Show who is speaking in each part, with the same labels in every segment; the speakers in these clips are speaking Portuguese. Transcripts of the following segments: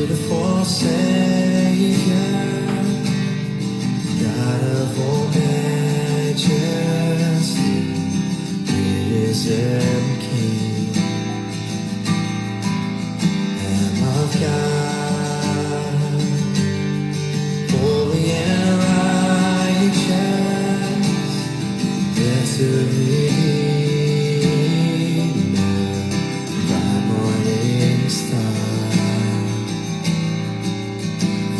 Speaker 1: beautiful Savior, God of all majesty, risen King, Lamb of God, holy and righteous, blessed Redeemer, bright morning star.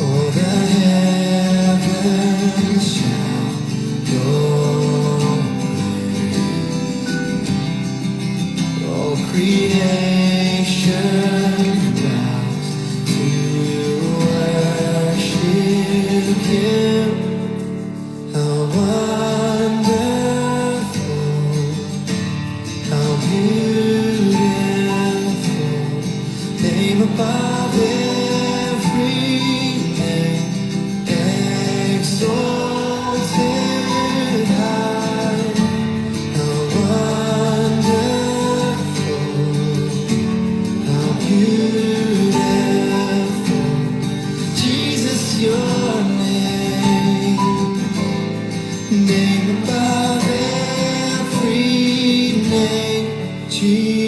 Speaker 1: All the heavens shout your praise. All creation bows to worship Him. How wonderful, how beautiful, name above every name, exalted high. How wonderful, how beautiful, Jesus, your name above every name, Jesus.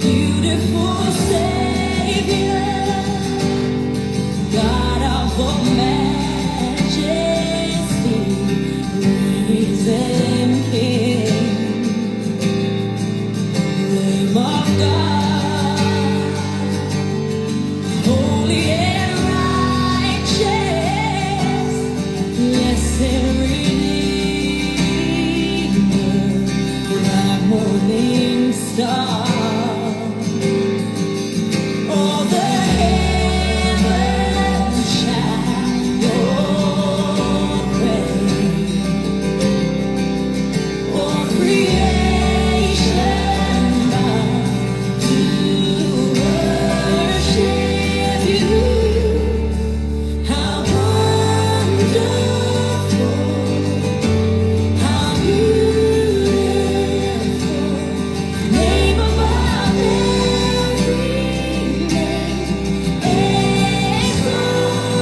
Speaker 2: Beautiful Savior, God of all majesty, risen King, Lamb of God, holy and righteous, blessed Redeemer, bright morning star. All the heavens shout your praise. All creation bows to worship you. How wonderful, how beautiful, name above every name,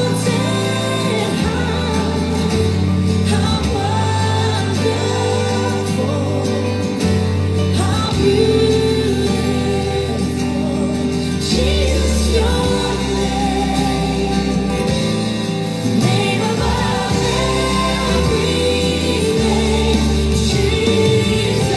Speaker 2: exalted high. How wonderful, how beautiful, Jesus, your name above every name, Jesus.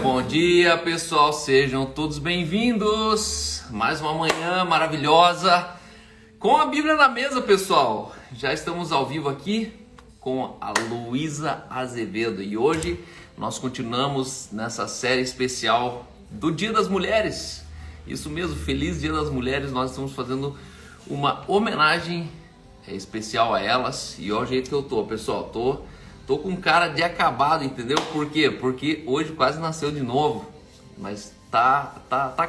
Speaker 3: Bom dia, pessoal, sejam todos bem-vindos. Mais uma manhã maravilhosa com a Bíblia na mesa, pessoal. Já estamos ao vivo aqui com a Luísa Azevedo e hoje nós continuamos nessa série especial do Dia das Mulheres. Isso mesmo, feliz Dia das Mulheres. Nós estamos fazendo uma homenagem especial a elas. E olha o jeito que eu tô, pessoal. Tô com cara de acabado, entendeu? Por quê? Porque hoje quase nasceu de novo. Mas tá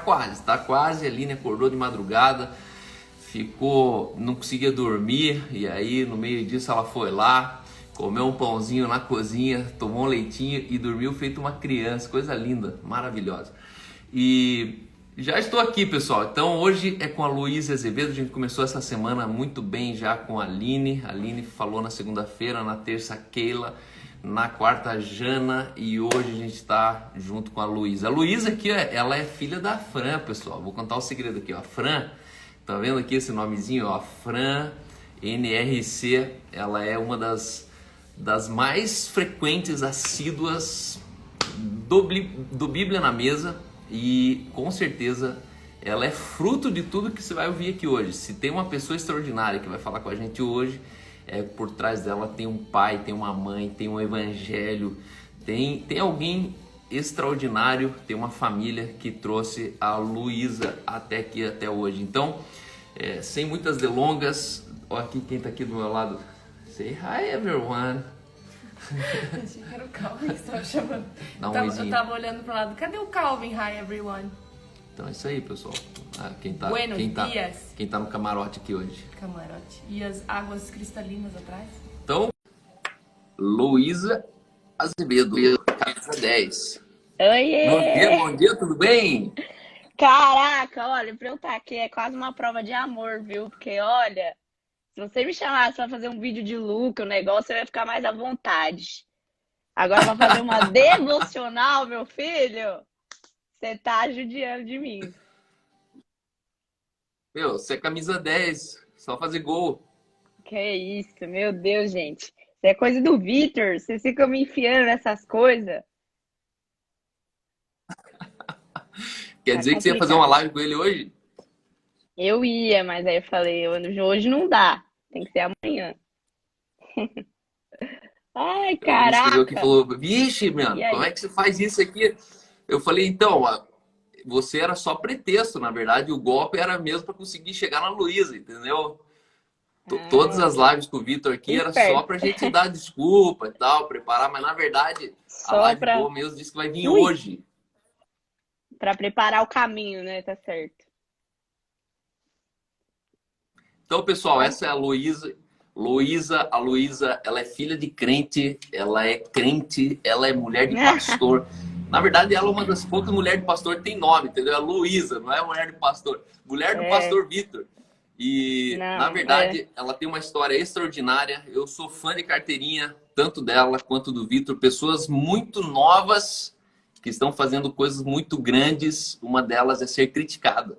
Speaker 3: quase. A Aline acordou de madrugada, não conseguia dormir. E aí no meio disso ela foi lá, comeu um pãozinho na cozinha, tomou um leitinho e dormiu feito uma criança. Coisa linda, maravilhosa. E já estou aqui, pessoal. Então hoje é com a Luísa Azevedo. A gente começou essa semana muito bem já com a Aline. A Aline falou na segunda-feira, na terça a Keila, na quarta a Jana e hoje a gente está junto com a Luísa. A Luísa aqui, ela é filha da Fran, pessoal. Vou contar o segredo aqui, ó. A Fran, tá vendo aqui esse nomezinho, ó? Fran NRC. Ela é uma das mais frequentes, assíduas do Bíblia na Mesa. E com certeza ela é fruto de tudo que você vai ouvir aqui hoje. Se tem uma pessoa extraordinária que vai falar com a gente hoje, por trás dela tem um pai, tem uma mãe, tem um evangelho, tem alguém extraordinário, tem uma família que trouxe a Luísa até aqui, até hoje. Então, sem muitas delongas, olha aqui quem está aqui do meu lado. Say hi everyone.
Speaker 2: Achei que era o Calvin que você estava chamando.
Speaker 3: Dá um
Speaker 2: Eu
Speaker 3: oizinho.
Speaker 2: tava olhando pro lado. Cadê o Calvin? Hi, everyone.
Speaker 3: Então é isso aí, pessoal.
Speaker 2: Buenos dias.
Speaker 3: Quem tá no camarote aqui hoje.
Speaker 2: Camarote. E as águas cristalinas atrás?
Speaker 3: Então, Luísa Azevedo, camisa 10.
Speaker 4: Oiê!
Speaker 3: Bom dia, tudo bem?
Speaker 4: Caraca, olha, pra eu estar aqui é quase uma prova de amor, viu? Porque, olha, se você me chamasse pra fazer um vídeo de look, o negócio, eu ia ficar mais à vontade. Agora, pra fazer uma devocional, meu filho, você tá judiando de mim.
Speaker 3: Meu, você é camisa 10, só fazer gol.
Speaker 4: Que isso, meu Deus, gente. Isso é coisa do Vitor, vocês ficam me enfiando nessas coisas.
Speaker 3: Quer
Speaker 4: Tá
Speaker 3: dizer que você ia fazer uma
Speaker 4: complicado.
Speaker 3: live com ele hoje?
Speaker 4: Eu ia, mas aí eu falei, hoje não dá, tem que ser amanhã. Ai,
Speaker 3: Ele escreveu aqui e
Speaker 4: caraca!
Speaker 3: falou, vixe, mano,
Speaker 4: E
Speaker 3: como é
Speaker 4: aí?
Speaker 3: que você faz isso aqui? Eu falei, então, você era só pretexto, na verdade, o golpe era mesmo para conseguir chegar na Luísa, entendeu? Todas
Speaker 4: Ah,
Speaker 3: as lives com o Vitor aqui era só
Speaker 4: esperto.
Speaker 3: pra gente dar desculpa e tal, preparar, mas na verdade a
Speaker 4: Só
Speaker 3: live
Speaker 4: pra.
Speaker 3: boa mesmo disse que vai vir
Speaker 4: Ui,
Speaker 3: hoje.
Speaker 4: pra preparar o caminho, né? Tá certo.
Speaker 3: Então, pessoal,
Speaker 4: Ó.
Speaker 3: essa é a Luísa. A Luísa, ela é filha de crente, ela é crente, ela é mulher de pastor. Na verdade, ela é uma das poucas mulheres de pastor que tem nome, entendeu? É Luísa, não é mulher de pastor. Mulher do
Speaker 4: É,
Speaker 3: pastor Vitor. E, na
Speaker 4: não,
Speaker 3: verdade, ela tem uma história extraordinária. Eu sou fã de carteirinha, tanto dela quanto do Vitor. Pessoas muito novas que estão fazendo coisas muito grandes. Uma delas é ser criticada.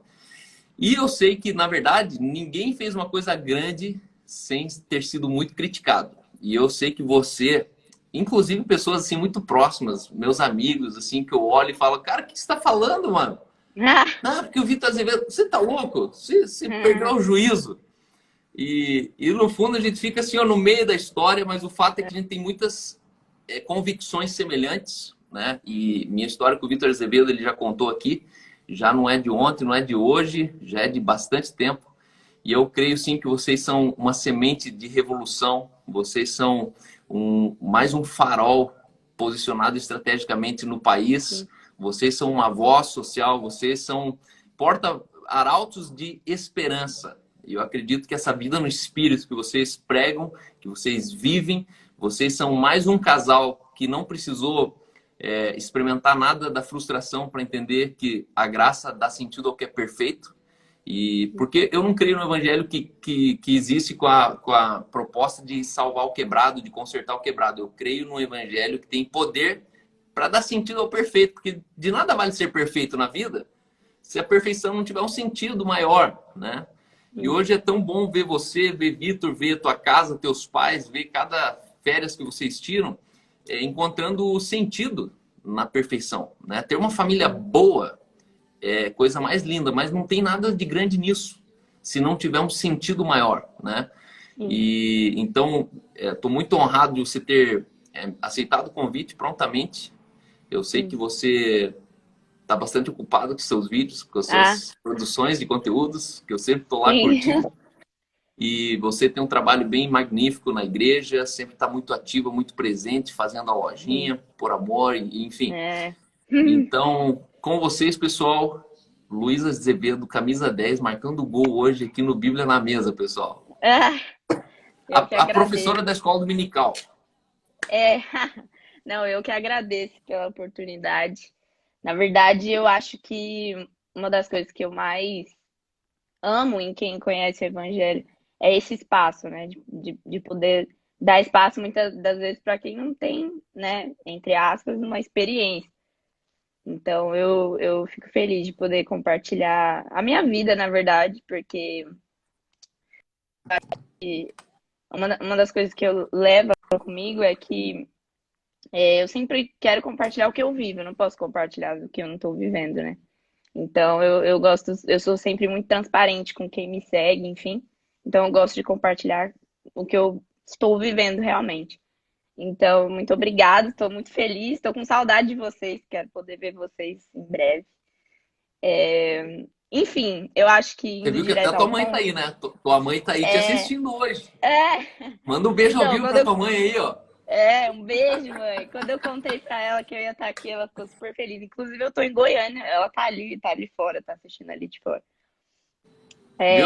Speaker 3: E eu sei que, na verdade, ninguém fez uma coisa grande sem ter sido muito criticado. E eu sei que você, inclusive pessoas assim muito próximas, meus amigos, assim, que eu olho e falo, cara, o que você está falando, mano? Ah, porque o Vitor Azevedo, você tá louco? Você perdeu o juízo. E no fundo a gente fica assim, ó, no meio da história, mas o fato é que a gente tem muitas convicções semelhantes, né? E minha história com o Vitor Azevedo, ele já contou aqui, já não é de ontem, não é de hoje, já é de bastante tempo. E eu creio sim que vocês são uma semente de revolução, vocês são mais um farol posicionado estrategicamente no país, vocês são uma voz social, vocês são porta-arautos de esperança. E eu acredito que essa vida no espírito que vocês pregam, que vocês vivem, vocês são mais um casal que não precisou experimentar nada da frustração para entender que a graça dá sentido ao que é perfeito. E porque eu não creio no evangelho que existe com a proposta de salvar o quebrado, de consertar o quebrado. Eu creio no evangelho que tem poder para dar sentido ao perfeito, porque de nada vale ser perfeito na vida se a perfeição não tiver um sentido maior, né? E hoje é tão bom ver você, ver Vitor, ver tua casa, teus pais, ver cada férias que vocês tiram, encontrando o sentido na perfeição, né? Ter uma família boa é coisa mais linda, mas não tem nada de grande nisso, se não tiver um sentido maior, né? E então, estou muito honrado de você ter aceitado o convite prontamente. Eu sei que você está bastante ocupado com seus vídeos, com as suas produções de conteúdos, que eu sempre estou lá
Speaker 4: sim.
Speaker 3: curtindo. E você tem um trabalho bem magnífico na igreja, sempre está muito ativa, muito presente, fazendo a lojinha, por amor, enfim.
Speaker 4: É.
Speaker 3: Então, com vocês, pessoal, Luísa Azevedo, camisa 10, marcando gol hoje aqui no Bíblia na Mesa, pessoal.
Speaker 4: Ah, eu que
Speaker 3: A professora
Speaker 4: agradeço.
Speaker 3: da escola dominical.
Speaker 4: É, não, eu que agradeço pela oportunidade. Na verdade, eu acho que uma das coisas que eu mais amo em quem conhece o Evangelho é esse espaço, né? De poder dar espaço muitas das vezes para quem não tem, né? Entre aspas, uma experiência. Então, eu fico feliz de poder compartilhar a minha vida, na verdade, porque uma das coisas que eu levo comigo é que eu sempre quero compartilhar o que eu vivo, eu não posso compartilhar o que eu não estou vivendo, né? Então eu gosto, eu sou sempre muito transparente com quem me segue, enfim. Então eu gosto de compartilhar o que eu estou vivendo realmente. Então, muito obrigada, estou muito feliz, estou com saudade de vocês, quero poder ver vocês em breve. Enfim, eu acho que
Speaker 3: Você
Speaker 4: indo
Speaker 3: viu que até
Speaker 4: direto
Speaker 3: a tua
Speaker 4: ao
Speaker 3: mãe tá
Speaker 4: ponto,
Speaker 3: aí, né? Tua mãe tá aí te
Speaker 4: é,
Speaker 3: assistindo hoje.
Speaker 4: é,
Speaker 3: Manda um beijo ao
Speaker 4: então,
Speaker 3: vivo
Speaker 4: quando
Speaker 3: pra
Speaker 4: eu
Speaker 3: tua mãe aí, ó.
Speaker 4: um beijo, mãe. Quando eu contei pra ela que eu ia estar aqui, ela ficou super feliz. Inclusive, eu tô em Goiânia, ela tá ali fora, tá assistindo ali de fora.
Speaker 3: Viu?
Speaker 4: É,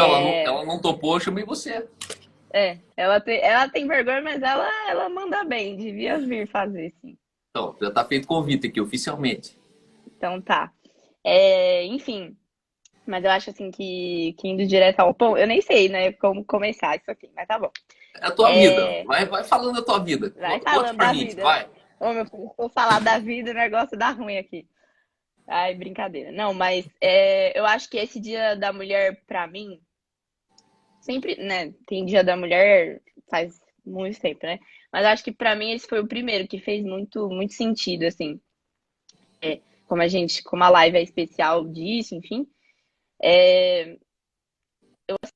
Speaker 3: Ela não topou, eu chamei você.
Speaker 4: ela tem vergonha, mas ela manda bem, devia vir fazer, sim.
Speaker 3: Então, já tá feito convite aqui, oficialmente.
Speaker 4: Então tá. Enfim, mas eu acho assim que indo direto ao ponto, eu nem sei, né, como começar isso aqui, mas tá bom.
Speaker 3: É a tua vida.
Speaker 4: É,
Speaker 3: Vai falando a tua vida.
Speaker 4: vai
Speaker 3: Conta
Speaker 4: falando
Speaker 3: pra
Speaker 4: da
Speaker 3: gente,
Speaker 4: vida.
Speaker 3: vai.
Speaker 4: Ô, meu filho, se eu falar da vida, o negócio dá ruim aqui. Ai, brincadeira. Não, mas eu acho que esse Dia da Mulher, pra mim, sempre, né? Tem Dia da Mulher faz muito tempo, né? Mas acho que pra mim esse foi o primeiro que fez muito sentido, assim. Como a live é especial disso, enfim.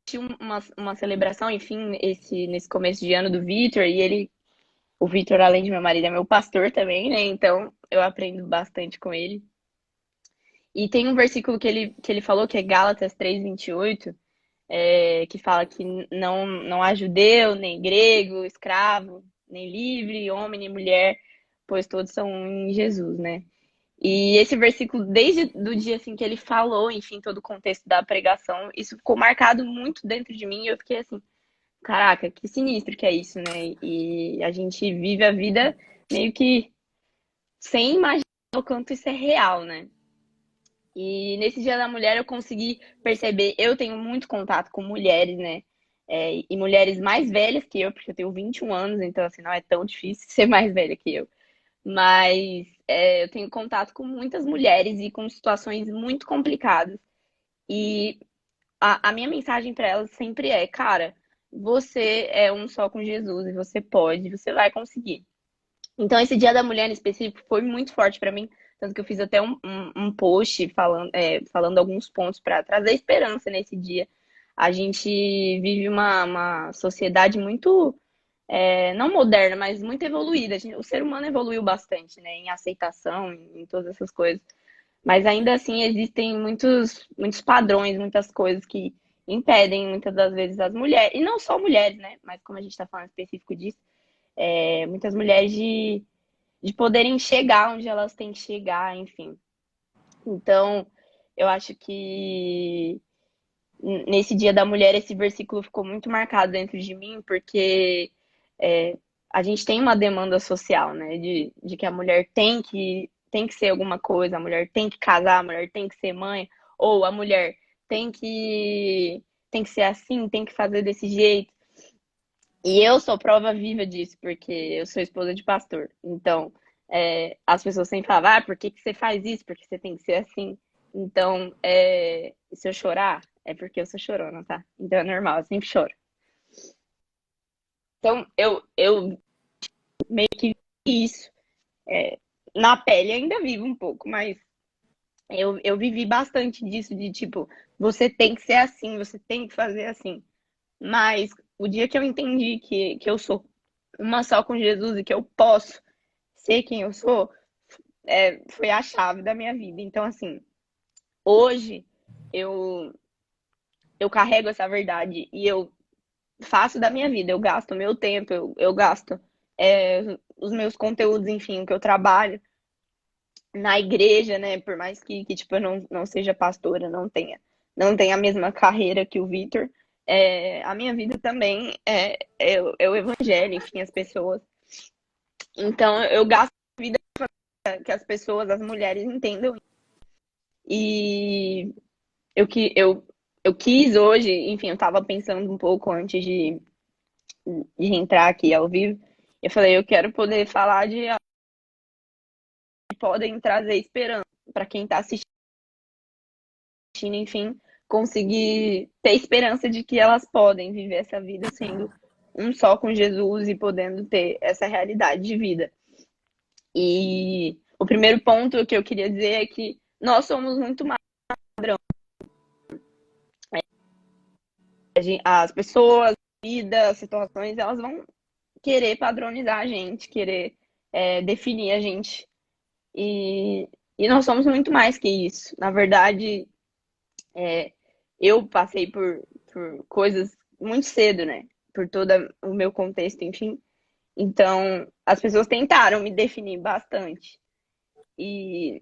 Speaker 4: Tinha uma celebração, enfim, nesse começo de ano do Vitor, e o Vitor, além de meu marido, é meu pastor também, né? Então eu aprendo bastante com ele. E tem um versículo que ele falou, que é Gálatas 3:28, que fala que não há judeu, nem grego, escravo, nem livre, homem, nem mulher, pois todos são um em Jesus, né? E esse versículo, desde do dia assim que ele falou, enfim, todo o contexto da pregação, isso ficou marcado muito dentro de mim. E eu fiquei assim, caraca, que sinistro que é isso, né? E a gente vive a vida meio que sem imaginar o quanto isso é real, né? E nesse Dia da Mulher eu consegui perceber, eu tenho muito contato com mulheres, né? E mulheres mais velhas que eu, porque eu tenho 21 anos, então assim, não é tão difícil ser mais velha que eu. Mas eu tenho contato com muitas mulheres e com situações muito complicadas. E a minha mensagem para elas sempre é, cara, você é um só com Jesus e você pode, você vai conseguir. Então, esse Dia da Mulher em específico foi muito forte para mim, tanto que eu fiz até um post falando alguns pontos para trazer esperança nesse dia. A gente vive uma sociedade muito, não moderna, mas muito evoluída. O ser humano evoluiu bastante, né, em aceitação, em todas essas coisas. Mas ainda assim existem muitos padrões, muitas coisas que impedem muitas das vezes as mulheres, e não só mulheres, né, mas como a gente está falando específico disso, muitas mulheres de poderem chegar onde elas têm que chegar, enfim. Então, eu acho que nesse Dia da Mulher esse versículo ficou muito marcado dentro de mim, porque a gente tem uma demanda social, né, de que a mulher tem que ser alguma coisa, a mulher tem que casar, a mulher tem que ser mãe, ou a mulher tem que ser assim, tem que fazer desse jeito. E eu sou prova viva disso, porque eu sou esposa de pastor. Então, as pessoas sempre falam, por que que você faz isso? Porque você tem que ser assim. Então, se eu chorar, é porque eu sou chorona, tá? Então é normal, eu sempre choro. Então, eu meio que vi isso na pele, ainda vivo um pouco, mas eu vivi bastante disso, de tipo, você tem que ser assim, você tem que fazer assim. Mas o dia que eu entendi que eu sou uma só com Jesus e que eu posso ser quem eu sou, foi a chave da minha vida. Então, assim, hoje eu, eu carrego essa verdade e eu faço da minha vida, eu gasto o meu tempo, eu gasto os meus conteúdos, enfim, o que eu trabalho na igreja, né? Por mais que tipo, eu não seja pastora, não tenha a mesma carreira que o Vitor, a minha vida também é o evangelho, enfim, as pessoas. Então, eu gasto a vida que as pessoas, as mulheres entendam. E eu quis hoje, enfim, eu tava pensando um pouco antes de entrar aqui ao vivo. Eu falei, eu quero poder falar de algo que podem trazer esperança para quem tá assistindo, enfim, conseguir ter esperança de que elas podem viver essa vida sendo um só com Jesus e podendo ter essa realidade de vida. E o primeiro ponto que eu queria dizer é que nós somos muito mais padrão. As pessoas, a vida, as situações, elas vão querer padronizar a gente, querer definir a gente. E nós somos muito mais que isso. Na verdade, eu passei por coisas muito cedo, né? Por todo o meu contexto, enfim. Então, as pessoas tentaram me definir bastante. E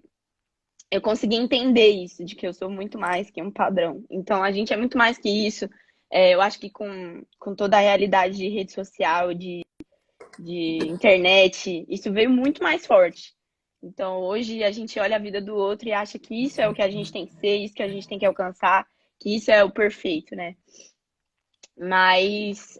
Speaker 4: eu consegui entender isso, de que eu sou muito mais que um padrão. Então, a gente é muito mais que isso. Eu acho que com toda a realidade de rede social, de internet, isso veio muito mais forte. Então, hoje a gente olha a vida do outro e acha que isso é o que a gente tem que ser, isso que a gente tem que alcançar, que isso é o perfeito, né? Mas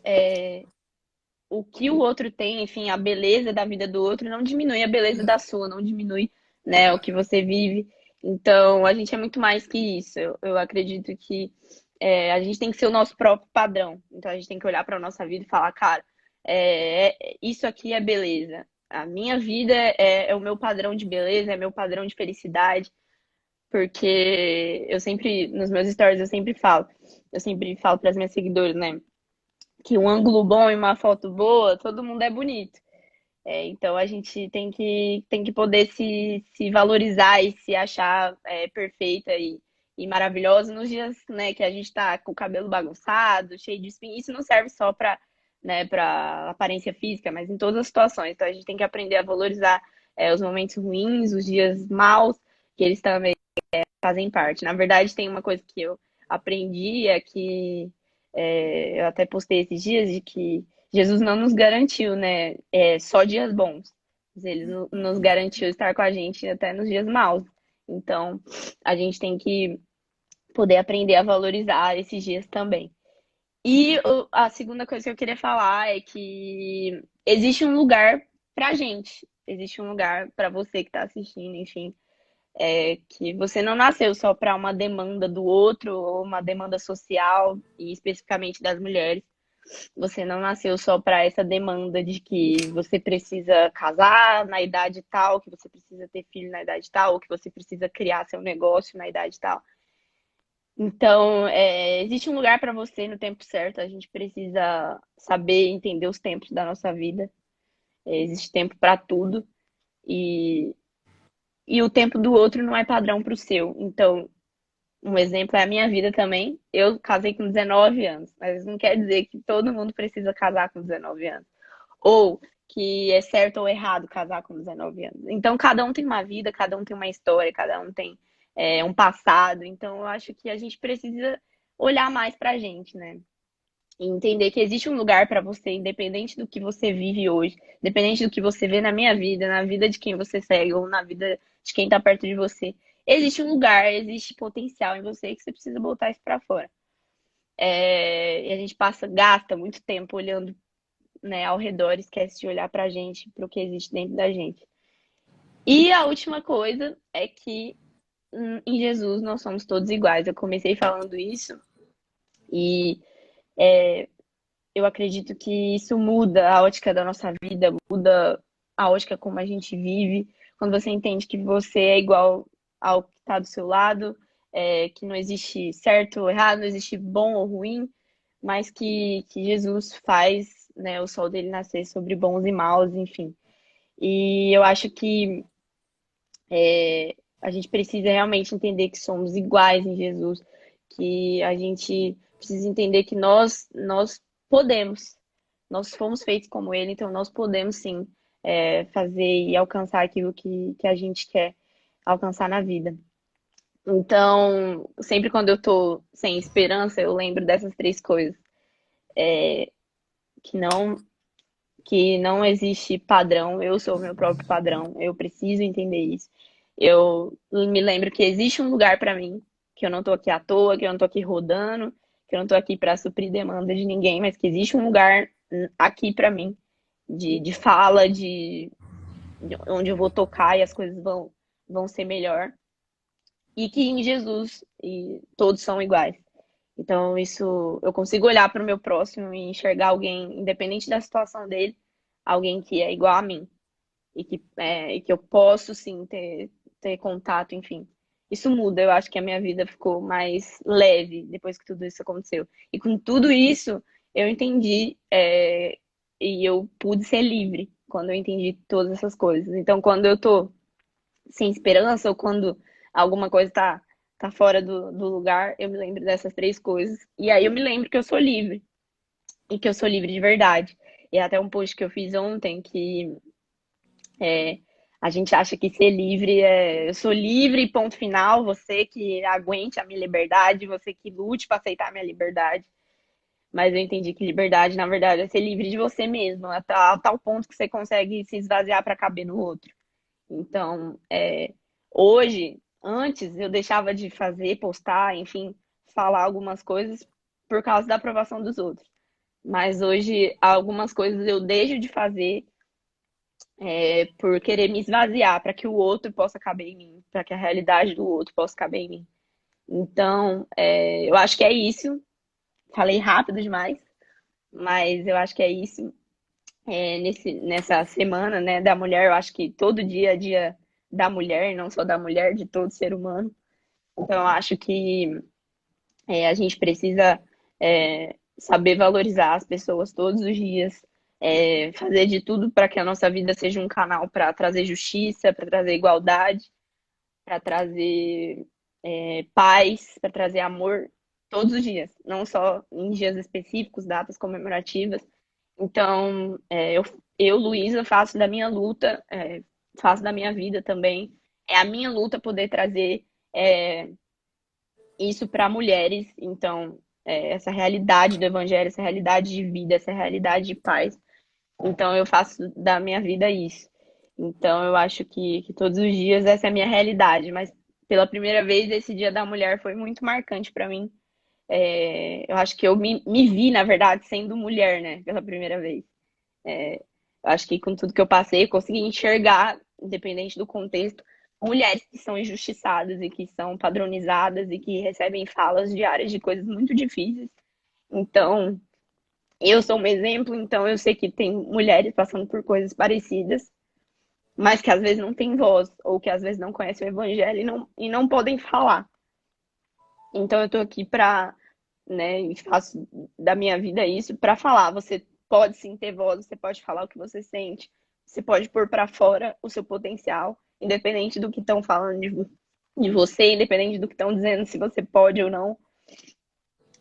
Speaker 4: o que o outro tem, enfim, a beleza da vida do outro não diminui a beleza da sua, não diminui, né, o que você vive. Então, a gente é muito mais que isso. Eu acredito que a gente tem que ser o nosso próprio padrão. Então, a gente tem que olhar para a nossa vida e falar, cara, isso aqui é beleza. A minha vida é o meu padrão de beleza, é meu padrão de felicidade. Porque eu sempre, nos meus stories, eu sempre falo para as minhas seguidoras, né? Que um ângulo bom e uma foto boa, todo mundo é bonito. Então a gente tem que poder se valorizar e se achar perfeita e maravilhosa nos dias, né, que a gente tá com o cabelo bagunçado, cheio de espinha. Isso não serve só para, né, para aparência física, mas em todas as situações. Então a gente tem que aprender a valorizar os momentos ruins, os dias maus, que eles também fazem parte. Na verdade, tem uma coisa que eu aprendi, é que eu até postei esses dias, de que Jesus não nos garantiu, né, só dias bons. Ele nos garantiu estar com a gente até nos dias maus. Então, a gente tem que poder aprender a valorizar esses dias também. E a segunda coisa que eu queria falar é que existe um lugar pra gente. Existe um lugar pra você que tá assistindo, enfim, que você não nasceu só para uma demanda do outro ou uma demanda social, e especificamente das mulheres. Você não nasceu só para essa demanda de que você precisa casar na idade tal, que você precisa ter filho na idade tal, ou que você precisa criar seu negócio na idade tal. Então, existe um lugar para você no tempo certo. A gente precisa saber entender os tempos da nossa vida. Existe tempo para tudo. E o tempo do outro não é padrão para o seu. Então, um exemplo é a minha vida também. Eu casei com 19 anos, mas não quer dizer que todo mundo precisa casar com 19 anos. Ou que é certo ou errado casar com 19 anos. Então, cada um tem uma vida, cada um tem uma história, cada um tem um passado. Então, eu acho que a gente precisa olhar mais pra gente, né? E entender que existe um lugar para você, independente do que você vive hoje, independente do que você vê na minha vida, na vida de quem você segue ou na vida de quem tá perto de você. Existe um lugar, existe potencial em você que você precisa botar isso para fora. E a gente gasta muito tempo olhando, né, ao redor, esquece de olhar pra gente, pro que existe dentro da gente. E a última coisa é que em Jesus nós somos todos iguais. Eu comecei falando isso e eu acredito que isso muda a ótica da nossa vida, muda a ótica como a gente vive. Quando você entende que você é igual ao que está do seu lado, que não existe certo ou errado, não existe bom ou ruim, mas que Jesus faz, né, o sol dele nascer sobre bons e maus, enfim. E eu acho que a gente precisa realmente entender que somos iguais em Jesus, que a gente precisa entender que nós podemos. Nós fomos feitos como Ele, então nós podemos sim fazer e alcançar aquilo que a gente quer alcançar na vida. Então, sempre quando eu tô sem esperança, eu lembro dessas três coisas. Que não, que não existe padrão, eu sou o meu próprio padrão, eu preciso entender isso. Eu me lembro que existe um lugar para mim, que eu não tô aqui à toa, que eu não tô aqui rodando, que eu não tô aqui para suprir demanda de ninguém, mas que existe um lugar aqui para mim, de fala, de onde eu vou tocar e as coisas vão ser melhor. E que em Jesus e todos são iguais. Então, isso eu consigo olhar para o meu próximo e enxergar alguém, independente da situação dele, alguém que é igual a mim. E que eu posso, sim, ter contato, enfim. Isso muda. Eu acho que a minha vida ficou mais leve depois que tudo isso aconteceu. E com tudo isso, eu entendi, e eu pude ser livre quando eu entendi todas essas coisas. Então, quando eu tô sem esperança ou quando alguma coisa tá fora do lugar, eu me lembro dessas três coisas. E aí eu me lembro que eu sou livre. E que eu sou livre de verdade. E até um post que eu fiz ontem que a gente acha que ser livre eu sou livre, ponto final, você que aguente a minha liberdade, você que lute para aceitar a minha liberdade. Mas eu entendi que liberdade, na verdade, é ser livre de você mesmo, a tal ponto que você consegue se esvaziar para caber no outro. Então, hoje, antes eu deixava de fazer, postar, enfim, falar algumas coisas por causa da aprovação dos outros. Mas hoje, algumas coisas eu deixo de fazer por querer me esvaziar, para que o outro possa caber em mim, para que a realidade do outro possa caber em mim. Então, eu acho que é isso. Falei rápido demais, mas eu acho que é isso. Nessa semana, né, da mulher, eu acho que todo dia é dia da mulher, não só da mulher, de todo ser humano. Então, eu acho que a gente precisa saber valorizar as pessoas todos os dias, fazer de tudo para que a nossa vida seja um canal para trazer justiça, para trazer igualdade, para trazer paz, para trazer amor todos os dias, não só em dias específicos, datas comemorativas. Então, Luísa, faço da minha luta, faço da minha vida também. É a minha luta poder trazer isso para mulheres. Então, essa realidade do evangelho, essa realidade de vida, essa realidade de paz. Então, eu faço da minha vida isso. Então, eu acho que todos os dias essa é a minha realidade. Mas, pela primeira vez, esse Dia da Mulher foi muito marcante para mim. Eu acho que eu me vi, na verdade, sendo mulher, né? Pela primeira vez. Eu acho que com tudo que eu passei, eu consegui enxergar, independente do contexto, mulheres que são injustiçadas e que são padronizadas e que recebem falas diárias de coisas muito difíceis. Então, eu sou um exemplo, então eu sei que tem mulheres passando por coisas parecidas, mas que às vezes não têm voz, ou que às vezes não conhecem o evangelho e não podem falar. Então eu tô aqui né, e faço da minha vida isso para falar. Você pode sim ter voz, você pode falar o que você sente, você pode pôr para fora o seu potencial, independente do que estão falando de você, independente do que estão dizendo se você pode ou não.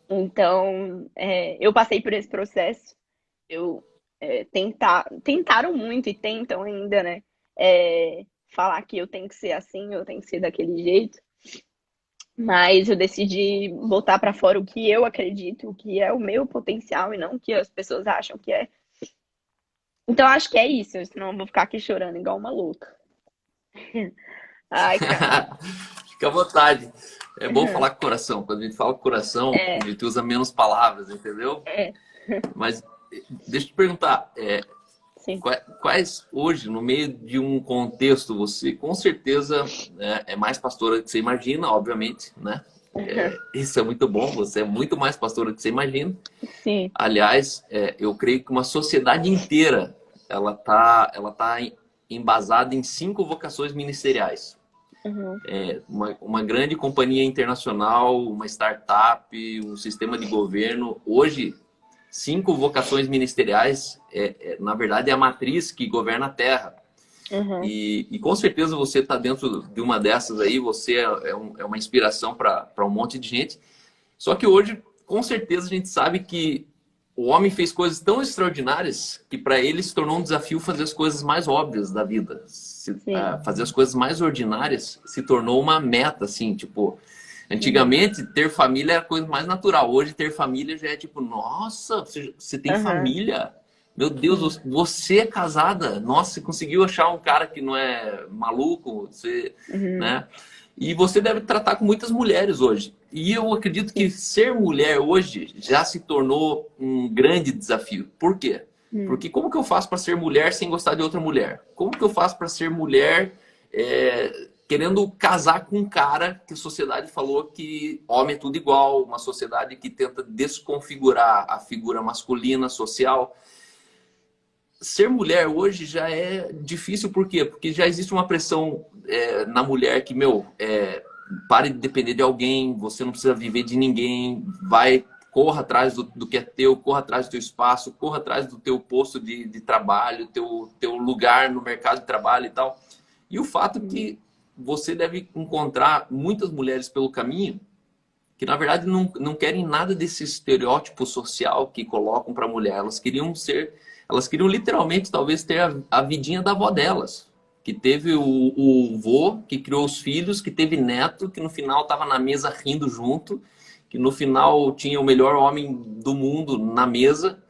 Speaker 4: Então, eu passei por esse processo. Tentaram muito e tentam ainda, né? Falar que eu tenho que ser assim, eu tenho que ser daquele jeito. Mas eu decidi botar para fora o que eu acredito, o que é o meu potencial e não o que as pessoas acham que é. Então acho que é isso, senão eu vou ficar aqui chorando igual uma louca. Ai, cara.
Speaker 3: Fica à vontade. É bom falar com o coração. Quando a gente fala com o coração, a gente usa menos palavras, entendeu? Mas deixa eu te perguntar,
Speaker 4: Sim.
Speaker 3: quais hoje, no meio de um contexto, você com certeza é mais pastora do que você imagina, obviamente, né? Isso é muito bom, você é muito mais pastora do que você imagina.
Speaker 4: Sim.
Speaker 3: Aliás, eu creio que uma sociedade inteira ela tá embasada em 5 vocações ministeriais.
Speaker 4: Uhum.
Speaker 3: Uma grande companhia internacional, uma startup, um sistema de governo. Hoje, 5 vocações ministeriais, na verdade, é a matriz que governa a Terra.
Speaker 4: Uhum.
Speaker 3: E com certeza você está dentro de uma dessas aí, você é uma inspiração para um monte de gente. Só que hoje, com certeza, a gente sabe que o homem fez coisas tão extraordinárias que para ele se tornou um desafio fazer as coisas mais óbvias da vida.
Speaker 4: Sim.
Speaker 3: Fazer as coisas mais ordinárias se tornou uma meta, assim, tipo. Antigamente, ter família era a coisa mais natural. Hoje, ter família já é tipo, nossa, você tem
Speaker 4: Aham.
Speaker 3: família? Meu Deus, você é casada? Nossa, você conseguiu achar um cara que não é maluco? Você,
Speaker 4: Uhum.
Speaker 3: né? E você deve tratar com muitas mulheres hoje. E eu acredito que
Speaker 4: Sim.
Speaker 3: ser mulher hoje já se tornou um grande desafio. Por quê?
Speaker 4: Uhum.
Speaker 3: Porque como que eu faço para ser mulher sem gostar de outra mulher? Como que eu faço para ser mulher querendo casar com um cara que a sociedade falou que homem é tudo igual, uma sociedade que tenta desconfigurar a figura masculina social? Ser mulher hoje já é difícil, por quê? Porque já existe uma pressão na mulher que, pare de depender de alguém, você não precisa viver de ninguém, vai, corra atrás do que é teu, corra atrás do teu espaço, corra atrás do teu posto de trabalho, teu lugar no mercado de trabalho e tal. E o fato
Speaker 4: Uhum.
Speaker 3: que você deve encontrar muitas mulheres pelo caminho que, na verdade, não querem nada desse estereótipo social que colocam para a mulher. Elas queriam literalmente, talvez, ter a vidinha da avó delas. Que teve o vô, que criou os filhos, que teve neto, que no final estava na mesa rindo junto, que no final tinha o melhor homem do mundo na mesa.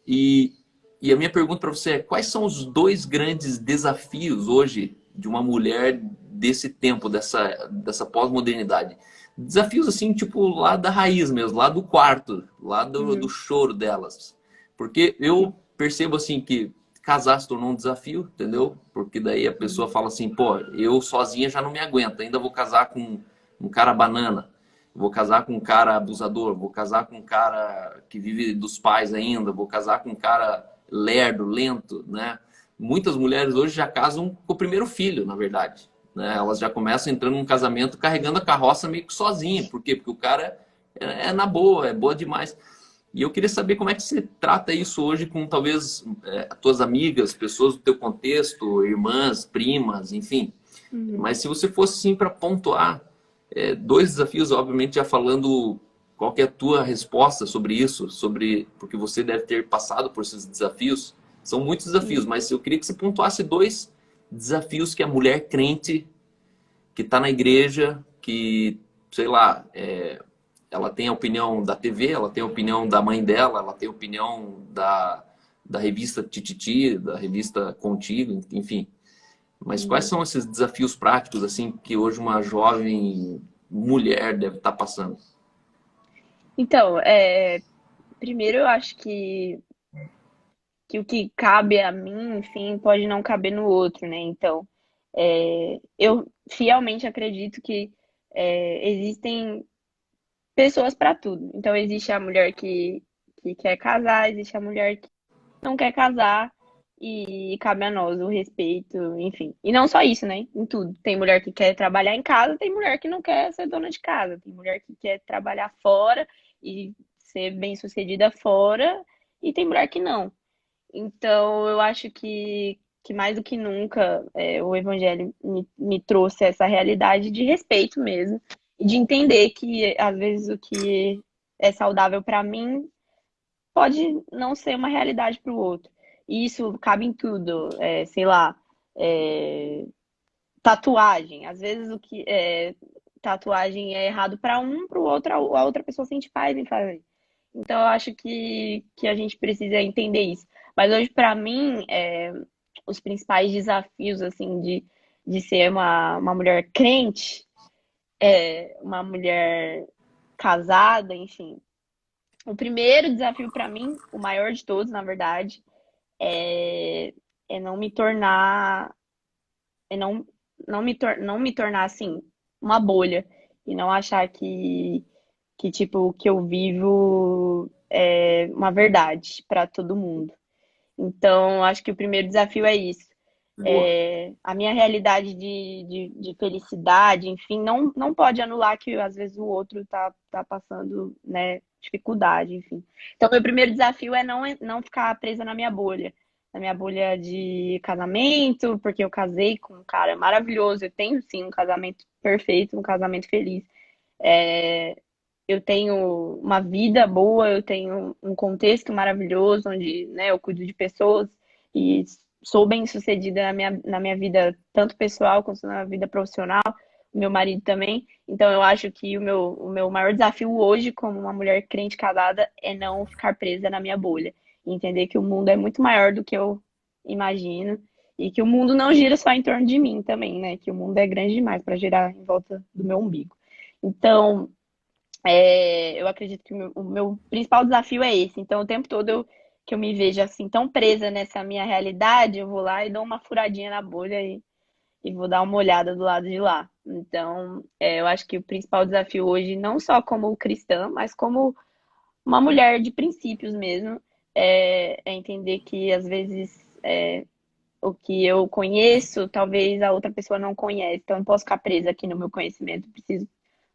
Speaker 3: E, e a minha pergunta para você é: quais são os dois grandes desafios hoje de uma mulher desse tempo, dessa pós-modernidade? Desafios assim, tipo, lá da raiz mesmo, lá do quarto, lá do
Speaker 4: Uhum.
Speaker 3: choro delas. Porque eu percebo assim que casar se tornou um desafio, entendeu? Porque daí a pessoa
Speaker 4: Uhum.
Speaker 3: fala assim, pô, eu sozinha já não me aguento, ainda vou casar com um cara banana, vou casar com um cara abusador, vou casar com um cara que vive dos pais ainda, vou casar com um cara lerdo, lento, né? Muitas mulheres hoje já casam com o primeiro filho, na verdade, né? Elas já começam entrando num casamento carregando a carroça meio que sozinha. Por quê? Porque o cara é na boa, é boa demais. E eu queria saber como é que você trata isso hoje com talvez as tuas amigas, pessoas do teu contexto, irmãs, primas, enfim.
Speaker 4: Uhum.
Speaker 3: Mas se você fosse sim para pontuar dois desafios, obviamente já falando qual que é a tua resposta sobre isso, sobre porque você deve ter passado por esses desafios. São muitos desafios,
Speaker 4: Uhum.
Speaker 3: mas eu queria que você pontuasse dois desafios que a mulher crente que está na igreja, que sei lá, ela tem a opinião da TV, ela tem a opinião da mãe dela, ela tem a opinião da revista Tititi, da revista Contigo, enfim. Mas quais
Speaker 4: Uhum.
Speaker 3: são esses desafios práticos assim que hoje uma jovem mulher deve estar passando?
Speaker 4: Então, primeiro eu acho que o que cabe a mim, enfim, pode não caber no outro, né? Então, eu fielmente acredito que existem pessoas para tudo. Então, existe a mulher que quer casar, existe a mulher que não quer casar, e cabe a nós o respeito, enfim. E não só isso, né? Em tudo. Tem mulher que quer trabalhar em casa, tem mulher que não quer ser dona de casa, tem mulher que quer trabalhar fora e ser bem-sucedida fora, e tem mulher que não. Então, eu acho que mais do que nunca, o Evangelho me trouxe essa realidade de respeito mesmo, e de entender que, às vezes, o que é saudável para mim pode não ser uma realidade para o outro. E isso cabe em tudo, sei lá, é, tatuagem. Às vezes, tatuagem é errado para um, para o outro, a outra pessoa sente paz em fazer. Então, eu acho que a gente precisa entender isso. Mas hoje, para mim, os principais desafios, assim, de ser uma mulher crente, uma mulher casada, enfim. O primeiro desafio para mim, o maior de todos, na verdade, é, é não me tornar, é não me tornar, assim, uma bolha. E não achar que tipo, o que eu vivo é uma verdade para todo mundo. Então, acho que o primeiro desafio é isso.
Speaker 3: Boa.
Speaker 4: A minha realidade de felicidade, enfim, não pode anular que às vezes o outro tá passando, né, dificuldade, enfim. Então, meu primeiro desafio é não ficar presa na minha bolha de casamento, porque eu casei com um cara maravilhoso, eu tenho sim um casamento perfeito, um casamento feliz. eu tenho uma vida boa, eu tenho um contexto maravilhoso onde, né, eu cuido de pessoas e sou bem-sucedida na minha vida, tanto pessoal quanto na vida profissional, o meu marido também. Então, eu acho que o meu maior desafio hoje, como uma mulher crente casada, é não ficar presa na minha bolha. E entender que o mundo é muito maior do que eu imagino e que o mundo não gira só em torno de mim também, né? Que o mundo é grande demais para girar em volta do meu umbigo. Então, eu acredito que o meu principal desafio é esse. Então, o tempo todo que eu me vejo assim, tão presa nessa minha realidade, eu vou lá e dou uma furadinha na bolha e vou dar uma olhada do lado de lá. Então, eu acho que o principal desafio hoje, não só como cristã, mas como uma mulher de princípios mesmo, é entender que às vezes o que eu conheço, talvez a outra pessoa não conhece. Então, eu não posso ficar presa aqui no meu conhecimento. Preciso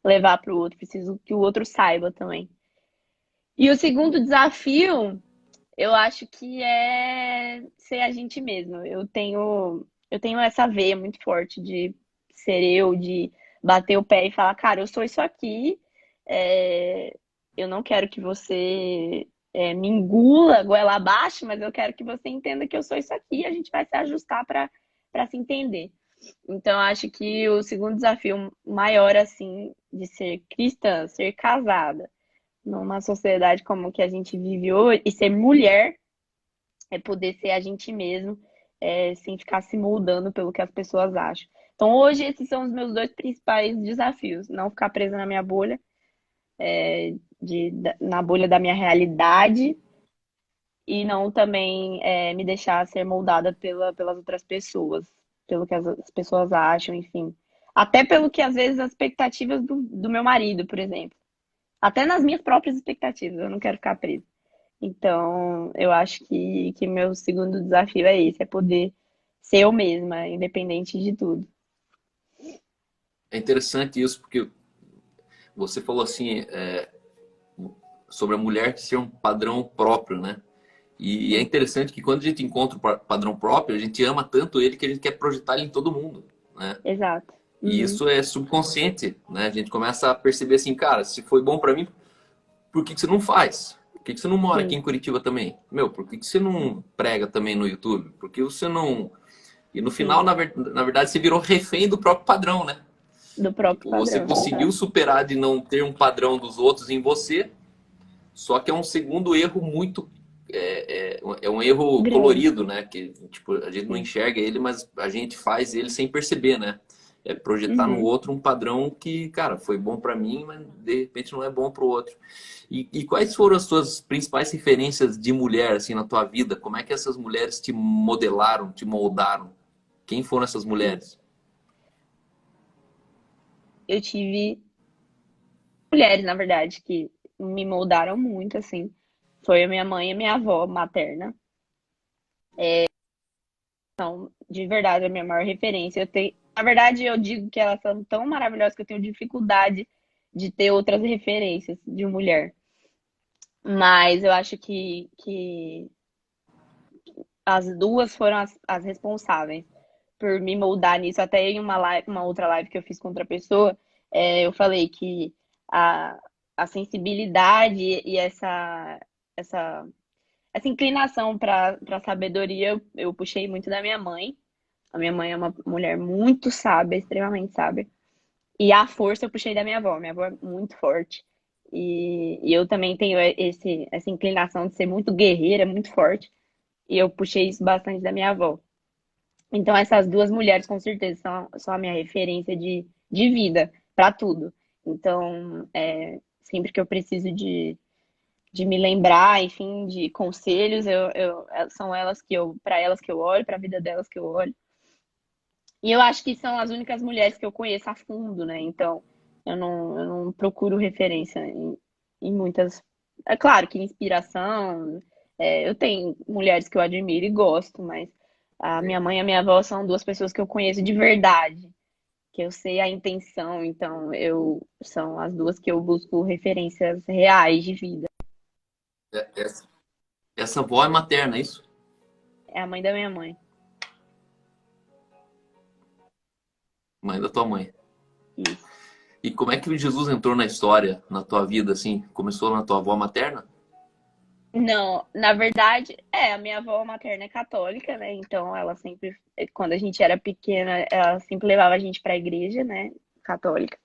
Speaker 4: levar para o outro, preciso que o outro saiba também. E o segundo desafio, eu acho que é ser a gente mesmo. Eu tenho essa veia muito forte de ser eu, de bater o pé e falar, cara, eu sou isso aqui. é, eu não quero que você me engula goela abaixo, mas eu quero que você entenda que eu sou isso aqui e a gente vai se ajustar para se entender. Então, eu acho que o segundo desafio maior, assim, de ser cristã, ser casada, numa sociedade como que a gente vive hoje, e ser mulher, é poder ser a gente mesmo, sem ficar se moldando pelo que as pessoas acham. Então, hoje, esses são os meus dois principais desafios. Não ficar presa na minha bolha, na bolha da minha realidade, e não também me deixar ser moldada pelas outras pessoas, pelo que as pessoas acham, enfim. Até pelo que, às vezes, as expectativas do meu marido, por exemplo. Até nas minhas próprias expectativas, eu não quero ficar presa. Então, eu acho que meu segundo desafio é esse, é poder ser eu mesma, independente de tudo.
Speaker 3: É interessante isso, porque você falou assim, sobre a mulher ser um padrão próprio, né? E é
Speaker 4: Sim,
Speaker 3: interessante que quando a gente encontra o padrão próprio, a gente ama tanto ele que a gente quer projetar ele em todo mundo, né?
Speaker 4: exato.
Speaker 3: E
Speaker 4: Uhum,
Speaker 3: isso é subconsciente, né? A gente começa a perceber assim, cara, se foi bom pra mim, por que que você não faz? Por que que você não mora aqui
Speaker 4: sim.
Speaker 3: em Curitiba também? Meu, por que que você não prega também no YouTube? Por que você não... E no final,
Speaker 4: Sim,
Speaker 3: na verdade, você virou refém do próprio padrão, né?
Speaker 4: do próprio
Speaker 3: Tipo, você
Speaker 4: padrão,
Speaker 3: conseguiu
Speaker 4: exato.
Speaker 3: superar de não ter um padrão dos outros em você, só que é um segundo erro muito. É um erro
Speaker 4: Grande,
Speaker 3: colorido, né? Que tipo, a gente não
Speaker 4: sim.
Speaker 3: enxerga ele, mas a gente faz ele sem perceber, né? É projetar no
Speaker 4: Uhum.
Speaker 3: outro um padrão que, cara, foi bom pra mim, mas de repente não é bom pro outro. E quais foram as suas principais referências de mulher, assim, na tua vida? Como é que essas mulheres te modelaram, te moldaram? Quem foram essas
Speaker 4: Sim.
Speaker 3: mulheres?
Speaker 4: Eu tive mulheres, na verdade, que me moldaram muito, assim. Foi a minha mãe e a minha avó materna. De verdade, a minha maior referência. Na verdade, eu digo que elas são tão maravilhosas que eu tenho dificuldade de ter outras referências de mulher. Mas eu acho que as duas foram as responsáveis por me moldar nisso. Até em uma outra live que eu fiz com outra pessoa, eu falei que a, a sensibilidade e essa, essa inclinação para sabedoria eu puxei muito da minha mãe. A minha mãe é uma mulher muito sábia, extremamente sábia. E a força eu puxei da minha avó. Minha avó é muito forte. E eu também tenho essa inclinação de ser muito guerreira, muito forte. E eu puxei isso bastante da minha avó. Então, essas duas mulheres, com certeza, são a minha referência de vida, para tudo. Então, sempre que eu preciso de me lembrar, enfim, de conselhos, são elas para elas que eu olho, para a vida delas que eu olho. E eu acho que são as únicas mulheres que eu conheço a fundo, né? Então, eu não procuro referência em muitas. É claro que inspiração. Eu tenho mulheres que eu admiro e gosto, mas a minha mãe e a minha avó são duas pessoas que eu conheço de verdade, que eu sei a intenção, então são as duas que eu busco referências reais de vida.
Speaker 3: Essa, essa avó é materna, é isso?
Speaker 4: É a mãe da minha mãe.
Speaker 3: Mãe da tua mãe.
Speaker 4: Isso.
Speaker 3: E como é que Jesus entrou na história, na tua vida, assim? Começou na tua avó materna?
Speaker 4: Não, na verdade, a minha avó materna é católica, né? Então ela sempre, quando a gente era pequena, ela sempre levava a gente para a igreja, né? Católica.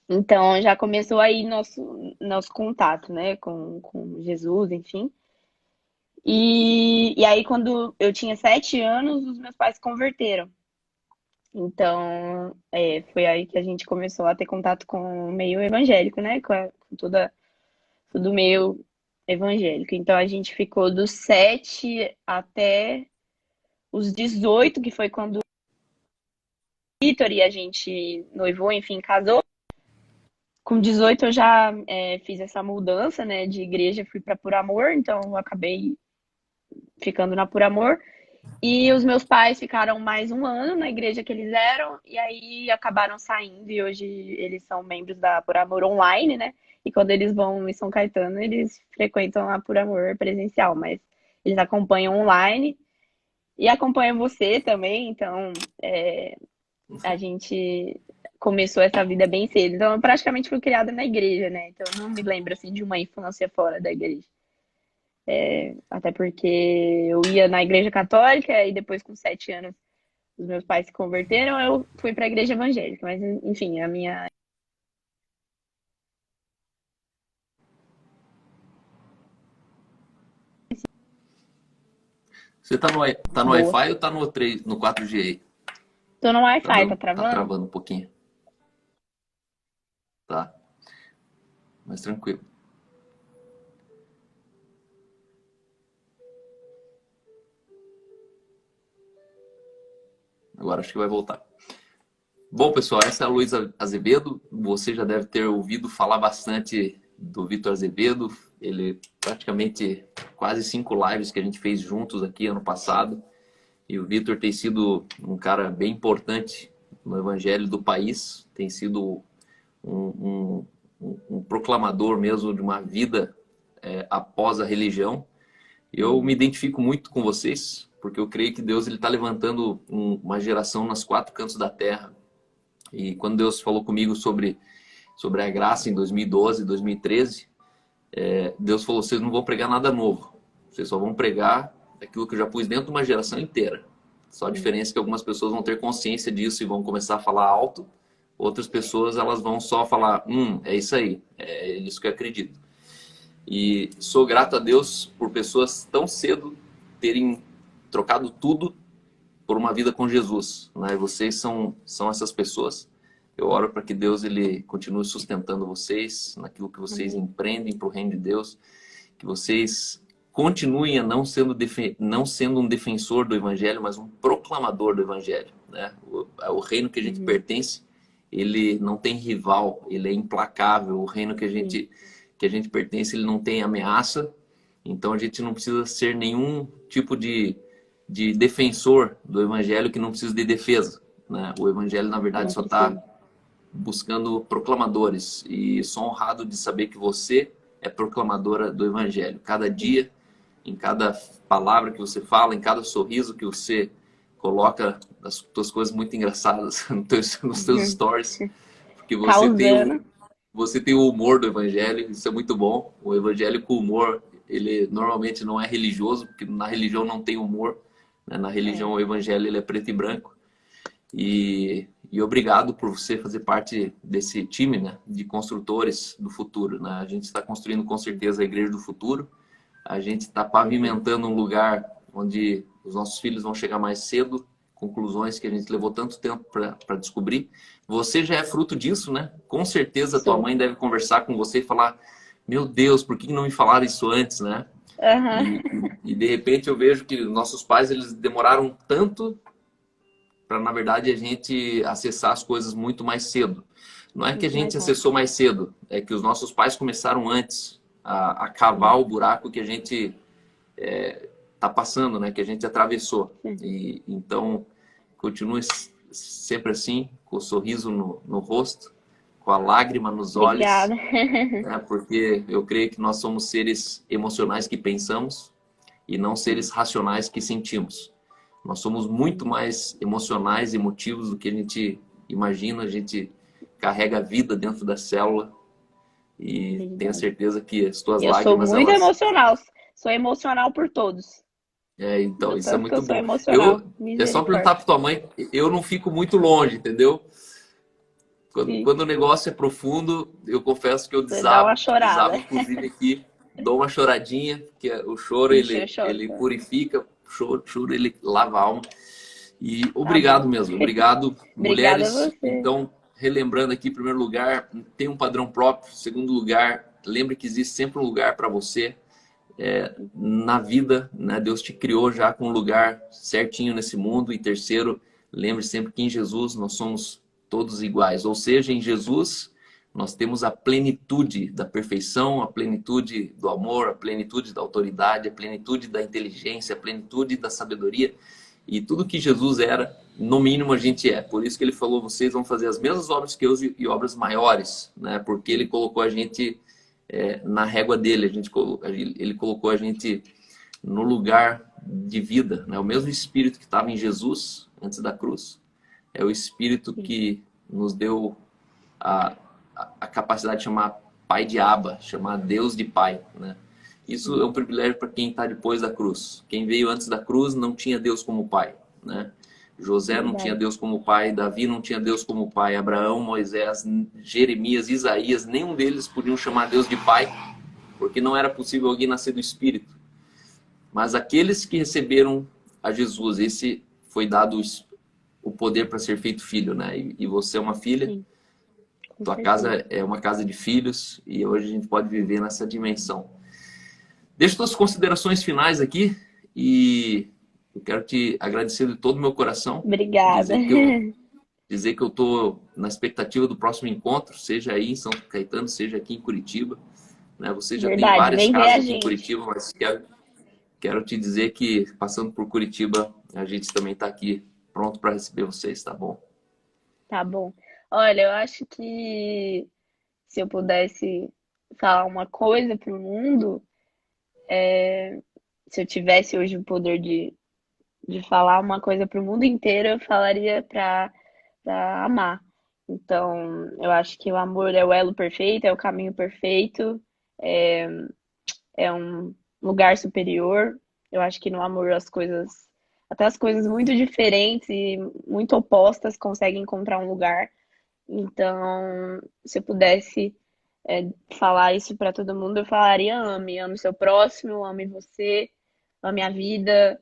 Speaker 4: Então já começou aí nosso contato, né? Com Jesus, enfim. E aí, quando eu tinha 7 anos, os meus pais se converteram. Então, foi aí que a gente começou a ter contato com o meio evangélico, né? Com tudo meio evangélico. Então, a gente ficou dos 7 até os 18, que foi quando o Vitor e a gente noivou, enfim, casou. Com 18 eu já fiz essa mudança, né, de igreja, fui para Por Amor, então eu acabei ficando na Por Amor. E os meus pais ficaram mais um ano na igreja que eles eram, e aí acabaram saindo, e hoje eles são membros da Por Amor online, né? E quando eles vão em São Caetano, eles frequentam a Por Amor presencial, mas eles acompanham online e acompanham você também, então a gente começou essa vida bem cedo. Então, eu praticamente fui criada na igreja, né? Então, eu não me lembro, assim, de uma infância fora da igreja. Até porque eu ia na igreja católica e depois, com 7 anos, os meus pais se converteram, eu fui para a igreja evangélica. Mas, enfim, a minha.
Speaker 3: Você tá no
Speaker 4: Boa.
Speaker 3: Wi-Fi ou tá no 4G aí?
Speaker 4: Tô no Wi-Fi, tá
Speaker 3: Tá
Speaker 4: travando?
Speaker 3: travando um pouquinho. Tá, mas tranquilo. Agora acho que vai voltar. Bom, pessoal, essa é a Luísa Azevedo. Você já deve ter ouvido falar bastante do Vitor Azevedo. Ele praticamente quase 5 lives que a gente fez juntos aqui ano passado. E o Vitor tem sido um cara bem importante no evangelho do país. Tem sido um proclamador mesmo de uma vida após a religião. Eu me identifico muito com vocês, porque eu creio que Deus está levantando uma geração nas 4 cantos da terra. E quando Deus falou comigo sobre a graça em 2012, 2013, Deus falou, vocês não vão pregar nada novo. Vocês só vão pregar aquilo que eu já pus dentro de uma geração inteira. Só a diferença é que algumas pessoas vão ter consciência disso e vão começar a falar alto. Outras pessoas, elas vão só falar, é isso aí, é isso que eu acredito. E sou grato a Deus por pessoas tão cedo terem trocado tudo por uma vida com Jesus, né? Vocês são essas pessoas. Eu oro para que Deus ele continue sustentando vocês naquilo que vocês empreendem para o reino de Deus, que vocês continuem a não sendo um defensor do evangelho, mas um proclamador do evangelho, né? O reino que a gente pertence, ele não tem rival, ele é implacável. O reino que a gente pertence, ele não tem ameaça. Então a gente não precisa ser nenhum tipo de defensor do evangelho que não precisa de defesa, né? O evangelho, na verdade, só está buscando proclamadores. E sou honrado de saber que você é proclamadora do evangelho. Cada dia, em cada palavra que você fala, em cada sorriso que você coloca, as tuas coisas muito engraçadas nos teus stories, porque você tem o humor do evangelho. Isso é muito bom. O evangelho com humor, ele normalmente não é religioso, porque na religião não tem humor, né? Na religião o evangelho ele é preto e branco. E obrigado por você fazer parte desse time, né, de construtores do futuro, né? A gente está construindo com certeza a igreja do futuro. A gente está pavimentando um lugar onde os nossos filhos vão chegar mais cedo, conclusões que a gente levou tanto tempo para descobrir. Você já é fruto disso, né? Com certeza a tua mãe deve conversar com você e falar, meu Deus, por que não me falaram isso antes, né? E de repente eu vejo que nossos pais, eles demoraram tanto para, na verdade, a gente acessar as coisas muito mais cedo. Não é que a gente acessou mais cedo, é que os nossos pais começaram antes a cavar o buraco que a gente tá passando, né? Que a gente atravessou. E então continue sempre assim, com o sorriso no rosto, com a lágrima nos olhos.
Speaker 4: Obrigada.
Speaker 3: Né? Porque eu creio que nós somos seres emocionais que pensamos e não seres racionais que sentimos. Nós somos muito mais emocionais e emotivos do que a gente imagina. A gente carrega a vida dentro da célula e
Speaker 4: Verdade.
Speaker 3: tenho certeza que as tuas
Speaker 4: Eu sou
Speaker 3: lágrimas,
Speaker 4: muito
Speaker 3: elas...
Speaker 4: emocional. Sou emocional por todos.
Speaker 3: Então,
Speaker 4: Do
Speaker 3: isso é
Speaker 4: tanto que eu
Speaker 3: muito
Speaker 4: sou
Speaker 3: bom.
Speaker 4: emocional.
Speaker 3: É só perguntar
Speaker 4: Misericórdia.
Speaker 3: para tua mãe, eu não fico muito longe, entendeu?
Speaker 4: Sim.
Speaker 3: Quando o negócio é profundo, eu confesso que eu
Speaker 4: Você dá uma
Speaker 3: desabo,
Speaker 4: chorada.
Speaker 3: inclusive aqui, dou uma choradinha, porque o choro,
Speaker 4: Ixi, eu choro
Speaker 3: ele
Speaker 4: também.
Speaker 3: purifica, o choro, ele lava a alma. E
Speaker 4: Tá
Speaker 3: obrigado
Speaker 4: bom.
Speaker 3: mesmo, obrigado,
Speaker 4: Obrigada a
Speaker 3: mulheres.
Speaker 4: você.
Speaker 3: Então, relembrando aqui, em primeiro lugar, tem um padrão próprio. Segundo lugar, lembre que existe sempre um lugar para você na vida, né? Deus te criou já com um lugar certinho nesse mundo. E terceiro, lembre sempre que em Jesus nós somos todos iguais. Ou seja, em Jesus nós temos a plenitude da perfeição, a plenitude do amor, a plenitude da autoridade, a plenitude da inteligência, a plenitude da sabedoria. E tudo que Jesus era, no mínimo a gente é. Por isso que ele falou, vocês vão fazer as mesmas obras que eu e obras maiores, né? Porque ele colocou a gente na régua dele, ele colocou a gente no lugar de vida, né? O mesmo Espírito que estava em Jesus antes da cruz é o Espírito que nos deu a capacidade de chamar Pai de Abba, chamar Deus de Pai, né? Isso é um privilégio para quem está depois da cruz. Quem veio antes da cruz não tinha Deus como pai, né? José não tinha Deus como pai, Davi não tinha Deus como pai, Abraão, Moisés, Jeremias, Isaías, nenhum deles podiam chamar Deus de pai, porque não era possível alguém nascer do Espírito. Mas aqueles que receberam a Jesus, esse foi dado o poder para ser feito filho, né? E você é uma filha,
Speaker 4: Sim, com
Speaker 3: tua
Speaker 4: certeza.
Speaker 3: casa é uma casa de filhos, e hoje a gente pode viver nessa dimensão. Deixa suas considerações finais aqui e eu quero te agradecer de todo o meu coração.
Speaker 4: Obrigada.
Speaker 3: Dizer que eu estou na expectativa do próximo encontro, seja aí em São Caetano, seja aqui em Curitiba, né? Você já tem
Speaker 4: Verdade,
Speaker 3: várias
Speaker 4: vem ver a
Speaker 3: casas aqui em
Speaker 4: gente.
Speaker 3: Curitiba, mas quero te dizer que passando por Curitiba, a gente também está aqui pronto para receber vocês, tá bom?
Speaker 4: Tá bom. Olha, eu acho que se eu pudesse falar uma coisa pro mundo, se eu tivesse hoje o poder de falar uma coisa pro mundo inteiro, eu falaria pra amar. Então, eu acho que o amor é o elo perfeito, é o caminho perfeito, é, é um lugar superior. Eu acho que no amor até as coisas muito diferentes e muito opostas conseguem encontrar um lugar. Então, se eu pudesse falar isso pra todo mundo, eu falaria ame seu próximo, ame você, ame a vida,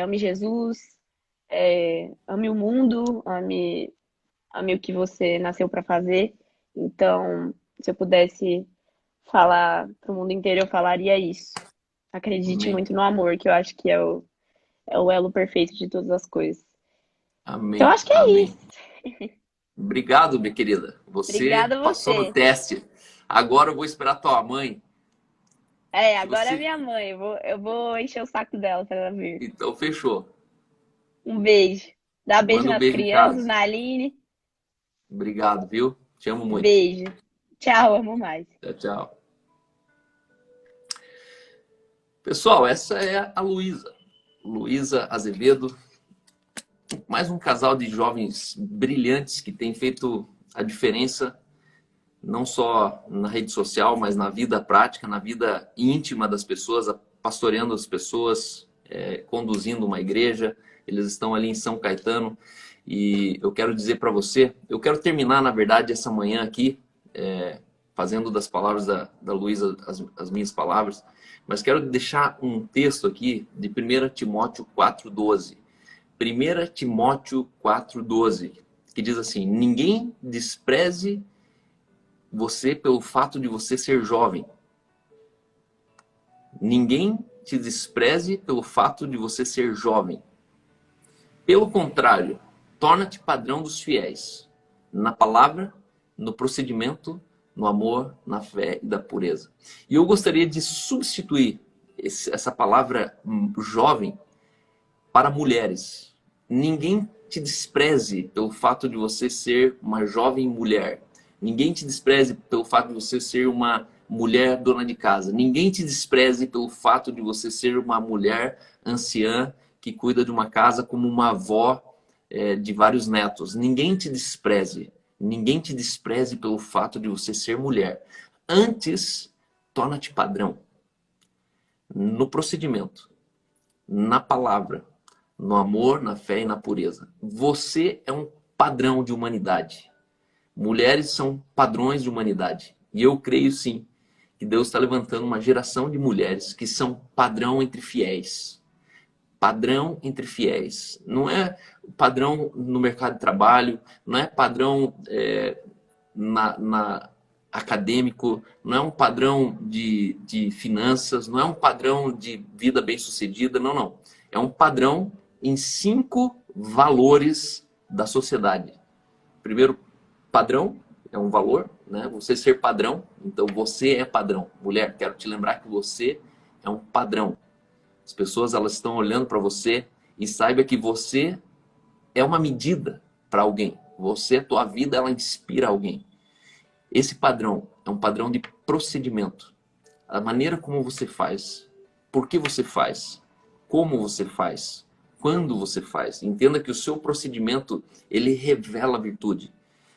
Speaker 4: ame Jesus, ame o mundo, ame o que você nasceu pra fazer. Então, se eu pudesse falar pro mundo inteiro, eu falaria isso. Acredite
Speaker 3: Amém.
Speaker 4: muito no amor, que eu acho que é o elo perfeito de todas as coisas. Então,
Speaker 3: Amém.
Speaker 4: acho que é
Speaker 3: Amém.
Speaker 4: isso.
Speaker 3: Obrigado, minha querida. Você
Speaker 4: Obrigada a
Speaker 3: passou no
Speaker 4: você.
Speaker 3: teste. Agora eu vou esperar tua mãe. Se
Speaker 4: Agora é
Speaker 3: você...
Speaker 4: minha mãe. Eu vou encher o saco dela pra ela vir.
Speaker 3: Então, fechou.
Speaker 4: Um beijo. Dá beijo
Speaker 3: Manda um
Speaker 4: nas
Speaker 3: beijo em
Speaker 4: crianças,
Speaker 3: casa.
Speaker 4: na Aline.
Speaker 3: Obrigado, viu? Te amo muito.
Speaker 4: Beijo. Tchau, amo mais.
Speaker 3: Tchau, tchau. Pessoal, essa é a Luísa. Luísa Azevedo. Mais um casal de jovens brilhantes que tem feito a diferença, não só na rede social, mas na vida prática, na vida íntima das pessoas, pastoreando as pessoas, conduzindo uma igreja. Eles estão ali em São Caetano. E eu quero dizer para você, eu quero terminar, na verdade, essa manhã aqui, fazendo das palavras da Luísa as minhas palavras, mas quero deixar um texto aqui de 1 Timóteo 4,12. 1 Timóteo 4,12, que diz assim: ninguém despreze você pelo fato de você ser jovem. Ninguém te despreze pelo fato de você ser jovem. Pelo contrário, torna-te padrão dos fiéis, na palavra, no procedimento, no amor, na fé e da pureza. E eu gostaria de substituir essa palavra jovem para mulheres. Ninguém te despreze pelo fato de você ser uma jovem mulher. Ninguém te despreze pelo fato de você ser uma mulher dona de casa. Ninguém te despreze pelo fato de você ser uma mulher anciã que cuida de uma casa como uma avó de vários netos. Ninguém te despreze. Ninguém te despreze pelo fato de você ser mulher. Antes, torna-te padrão. No procedimento, na palavra, no amor, na fé e na pureza. Você é um padrão de humanidade. Mulheres são padrões de humanidade. E eu creio sim que Deus está levantando uma geração de mulheres que são padrão entre fiéis. Padrão entre fiéis. Não é padrão no mercado de trabalho, não é padrão acadêmico, não é um padrão de finanças, não é um padrão de vida bem-sucedida, não, não. É um padrão em 5 valores da sociedade. Primeiro, padrão é um valor, né? Você ser padrão, então você é padrão. Mulher, quero te lembrar que você é um padrão. As pessoas elas estão olhando para você e saiba que você é uma medida para alguém. Você, a tua vida, ela inspira alguém. Esse padrão é um padrão de procedimento. A maneira como você faz, por que você faz, como você faz, quando você faz. Entenda que o seu procedimento, ele revela a virtude.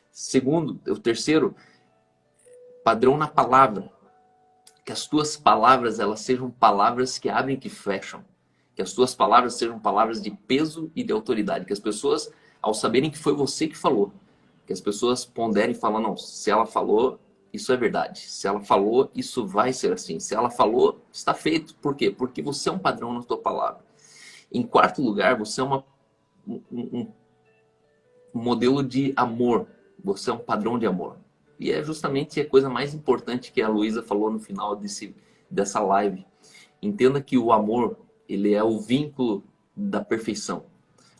Speaker 3: Segundo, o terceiro, padrão na palavra. Que as tuas palavras, elas sejam palavras que abrem e que fecham. Que as tuas palavras sejam palavras de peso e de autoridade. Que as pessoas, ao saberem que foi você que falou, que as pessoas ponderem e falam, não, se ela falou, isso é verdade. Se ela falou, isso vai ser assim. Se ela falou, está feito. Por quê? Porque você é um padrão na tua palavra. Em quarto lugar, você é um modelo de amor. Você é um padrão de amor. E é justamente a coisa mais importante que a Luísa falou no final dessa live. Entenda que o amor, ele é o vínculo da perfeição.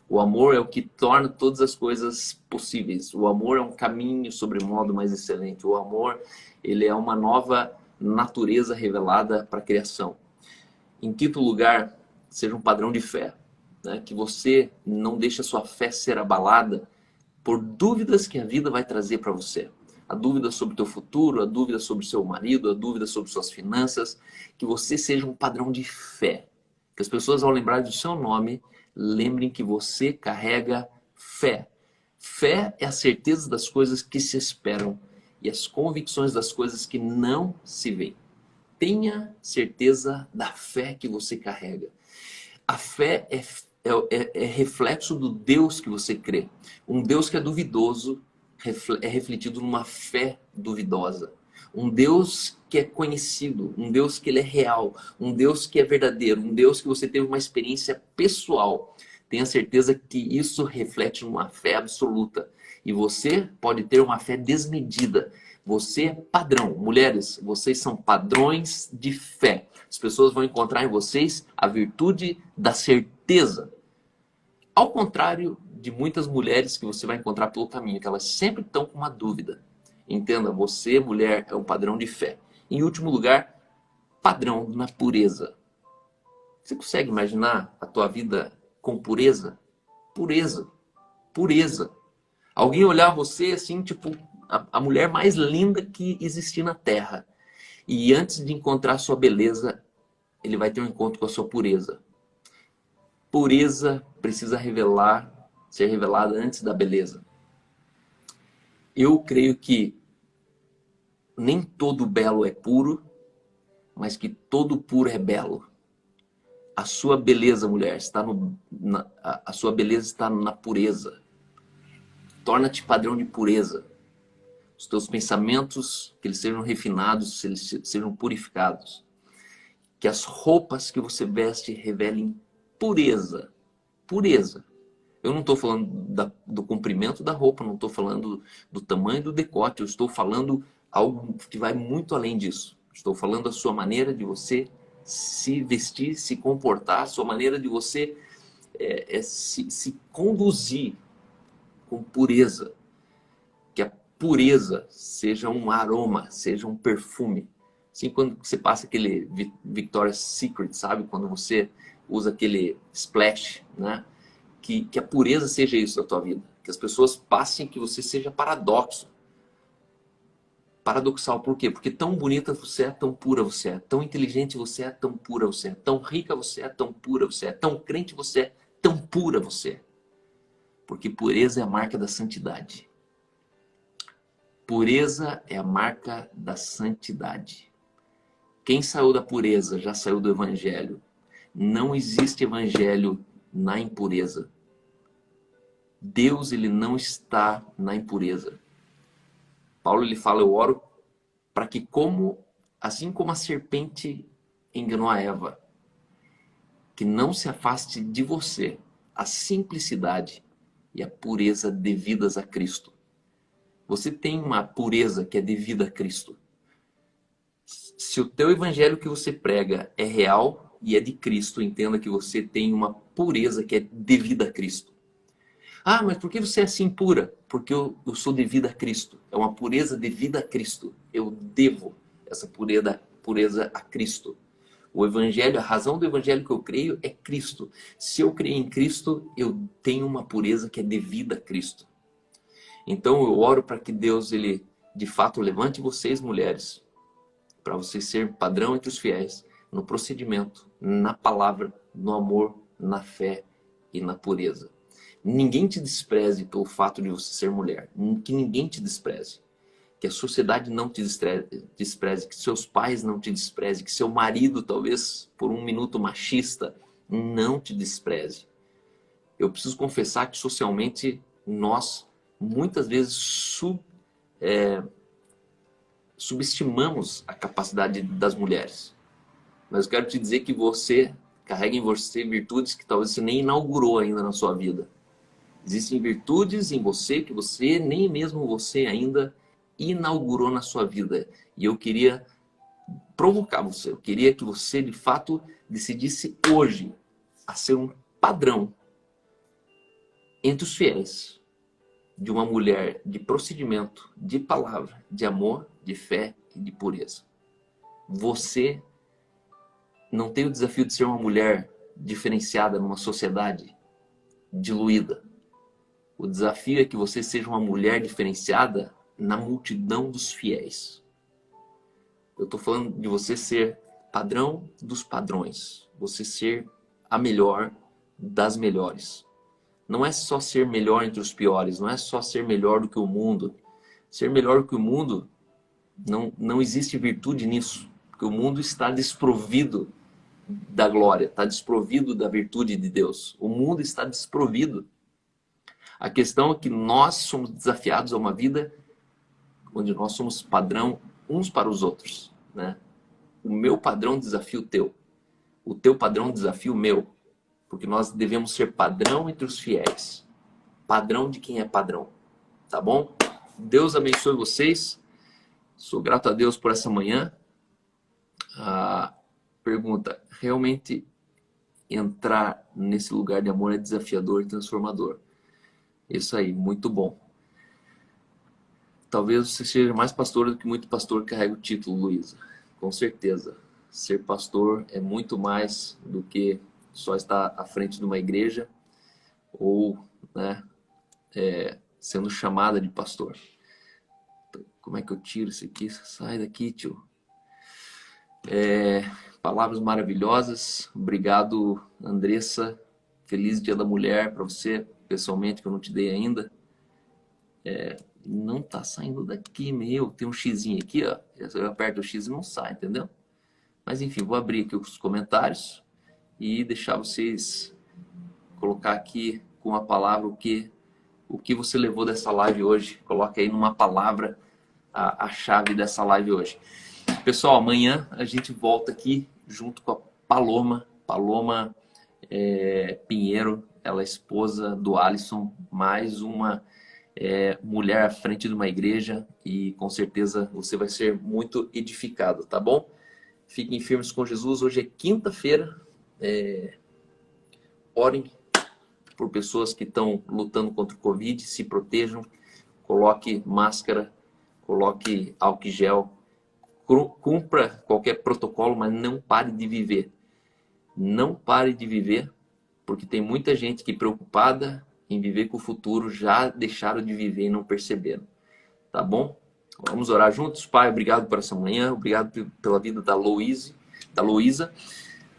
Speaker 3: O amor é o que torna todas as coisas possíveis. O amor é um caminho sobremodo mais excelente. O amor, ele é uma nova natureza revelada para a criação. Em quinto lugar, seja um padrão de fé. Né? Que você não deixe a sua fé ser abalada por dúvidas que a vida vai trazer para você. A dúvida sobre o teu futuro, a dúvida sobre o seu marido, a dúvida sobre suas finanças. Que você seja um padrão de fé. Que as pessoas, ao lembrar do seu nome, lembrem que você carrega fé. Fé é a certeza das coisas que se esperam e as convicções das coisas que não se veem. Tenha certeza da fé que você carrega. A fé é reflexo do Deus que você crê. Um Deus que é duvidoso é refletido numa fé duvidosa. Um Deus que é conhecido, um Deus que ele é real, um Deus que é verdadeiro, um Deus que você teve uma experiência pessoal. Tenha certeza que isso reflete uma fé absoluta. E você pode ter uma fé desmedida. Você é padrão. Mulheres, vocês são padrões de fé. As pessoas vão encontrar em vocês a virtude da certeza. Ao contrário de muitas mulheres que você vai encontrar pelo caminho, que elas sempre estão com uma dúvida. Entenda, você, mulher, é um padrão de fé. Em último lugar, padrão na pureza. Você consegue imaginar a tua vida com pureza? Pureza. Pureza. Alguém olhar você assim, tipo, a mulher mais linda que existir na Terra. E antes de encontrar a sua beleza, ele vai ter um encontro com a sua pureza. Pureza precisa ser revelada antes da beleza. Eu creio que nem todo belo é puro, mas que todo puro é belo. A sua beleza, mulher, a sua beleza está na pureza. Torna-te padrão de pureza. Os teus pensamentos, que eles sejam refinados, que eles sejam purificados. Que as roupas que você veste revelem pureza. Pureza. Eu não estou falando do comprimento da roupa, não estou falando do tamanho do decote, eu estou falando algo que vai muito além disso. Estou falando da sua maneira de você se vestir, se comportar, a sua maneira de você se conduzir com pureza. Que a pureza seja um aroma, seja um perfume. Assim, quando você passa aquele Victoria's Secret, sabe? Quando você usa aquele splash, né? Que a pureza seja isso da tua vida. Que as pessoas passem que você seja paradoxo. Paradoxal, por quê? Porque tão bonita você é, tão pura você é. Tão inteligente você é, tão pura você é. Tão rica você é, tão pura você é. Tão crente você é, tão pura você é. Porque pureza é a marca da santidade. Pureza é a marca da santidade. Quem saiu da pureza já saiu do evangelho. Não existe evangelho na impureza. Deus, ele não está na impureza. Paulo, ele fala, eu oro para que assim como a serpente enganou a Eva, que não se afaste de você a simplicidade e a pureza devidas a Cristo. Você tem uma pureza que é devida a Cristo. Se o teu evangelho que você prega é real e é de Cristo, entenda que você tem uma pureza que é devida a Cristo. Ah, mas por que você é assim pura? Porque eu sou devida a Cristo. É uma pureza devida a Cristo. Eu devo essa pureza a Cristo. O evangelho, a razão do evangelho que eu creio é Cristo. Se eu creio em Cristo, eu tenho uma pureza que é devida a Cristo. Então eu oro para que Deus, ele de fato levante vocês, mulheres, para vocês serem padrão entre os fiéis, no procedimento, na palavra, no amor, na fé e na pureza. Ninguém te despreze pelo fato de você ser mulher. Que ninguém te despreze. Que a sociedade não te despreze. Que seus pais não te despreze. Que seu marido, talvez por um minuto machista, não te despreze. Eu preciso confessar que socialmente nós muitas vezes subestimamos a capacidade das mulheres. Mas eu quero te dizer que você carrega em você virtudes que talvez você nem inaugurou ainda na sua vida. Existem virtudes em você que você, nem mesmo você ainda inaugurou na sua vida. E eu queria provocar você. Eu queria que você, de fato, decidisse hoje a ser um padrão entre os fiéis de uma mulher de procedimento, de palavra, de amor, de fé e de pureza. Você não tem o desafio de ser uma mulher diferenciada numa sociedade diluída. O desafio é que você seja uma mulher diferenciada na multidão dos fiéis. Eu estou falando de você ser padrão dos padrões. Você ser a melhor das melhores. Não é só ser melhor entre os piores. Não é só ser melhor do que o mundo. Ser melhor do que o mundo, não existe virtude nisso. Porque o mundo está desprovido da glória. Está desprovido da virtude de Deus. O mundo está desprovido. A questão é que nós somos desafiados a uma vida onde nós somos padrão uns para os outros, né? O meu padrão desafia o teu. O teu padrão desafia o meu. Porque nós devemos ser padrão entre os fiéis. Padrão de quem é padrão. Tá bom? Deus abençoe vocês. Sou grato a Deus por essa manhã. Pergunta: realmente entrar nesse lugar de amor é desafiador e transformador? Isso aí, muito bom. Talvez você seja mais pastora do que muito pastor que carrega o título, Luísa. Com certeza. Ser pastor é muito mais do que só estar à frente de uma igreja ou, né, sendo chamada de pastor. Como é que eu tiro isso aqui? Sai daqui, tio. Palavras maravilhosas. Obrigado, Andressa. Feliz Dia da Mulher para você, pessoalmente, que eu não te dei ainda. Não tá saindo daqui, meu. Tem um xizinho aqui, ó. Eu aperto o x e não sai, entendeu? Mas enfim, vou abrir aqui os comentários e deixar vocês colocar aqui com a palavra o que você levou dessa live hoje. Coloque aí numa palavra a chave dessa live hoje. Pessoal, amanhã a gente volta aqui junto com a Paloma Pinheiro. Ela é esposa do Alisson, mais uma mulher à frente de uma igreja, e com certeza você vai ser muito edificado, tá bom? Fiquem firmes com Jesus. Hoje é quinta-feira. Orem por pessoas que estão lutando contra o Covid, se protejam, coloque máscara, coloque álcool gel, cumpra qualquer protocolo, mas não pare de viver. Não pare de viver, porque tem muita gente que preocupada em viver com o futuro já deixaram de viver e não perceberam. Tá bom? Vamos orar juntos? Pai, obrigado por essa manhã, obrigado pela vida da Luísa.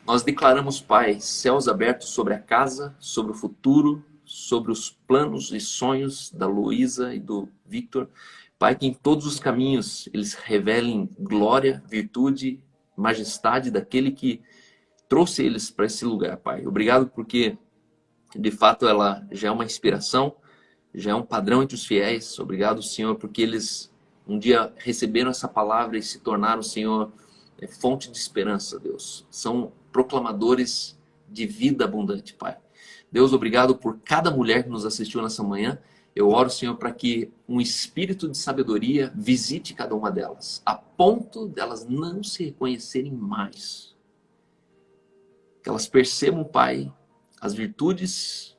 Speaker 3: Nós declaramos, Pai, céus abertos sobre a casa, sobre o futuro, sobre os planos e sonhos da Luísa e do Victor. Pai, que em todos os caminhos eles revelem glória, virtude, majestade daquele que trouxe eles para esse lugar, Pai. Obrigado porque, de fato, ela já é uma inspiração, já é um padrão entre os fiéis. Obrigado, Senhor, porque eles um dia receberam essa palavra e se tornaram, Senhor, fonte de esperança, Deus. São proclamadores de vida abundante, Pai. Deus, obrigado por cada mulher que nos assistiu nessa manhã. Eu oro, Senhor, para que um espírito de sabedoria visite cada uma delas, a ponto delas não se reconhecerem mais. Que elas percebam, Pai, as virtudes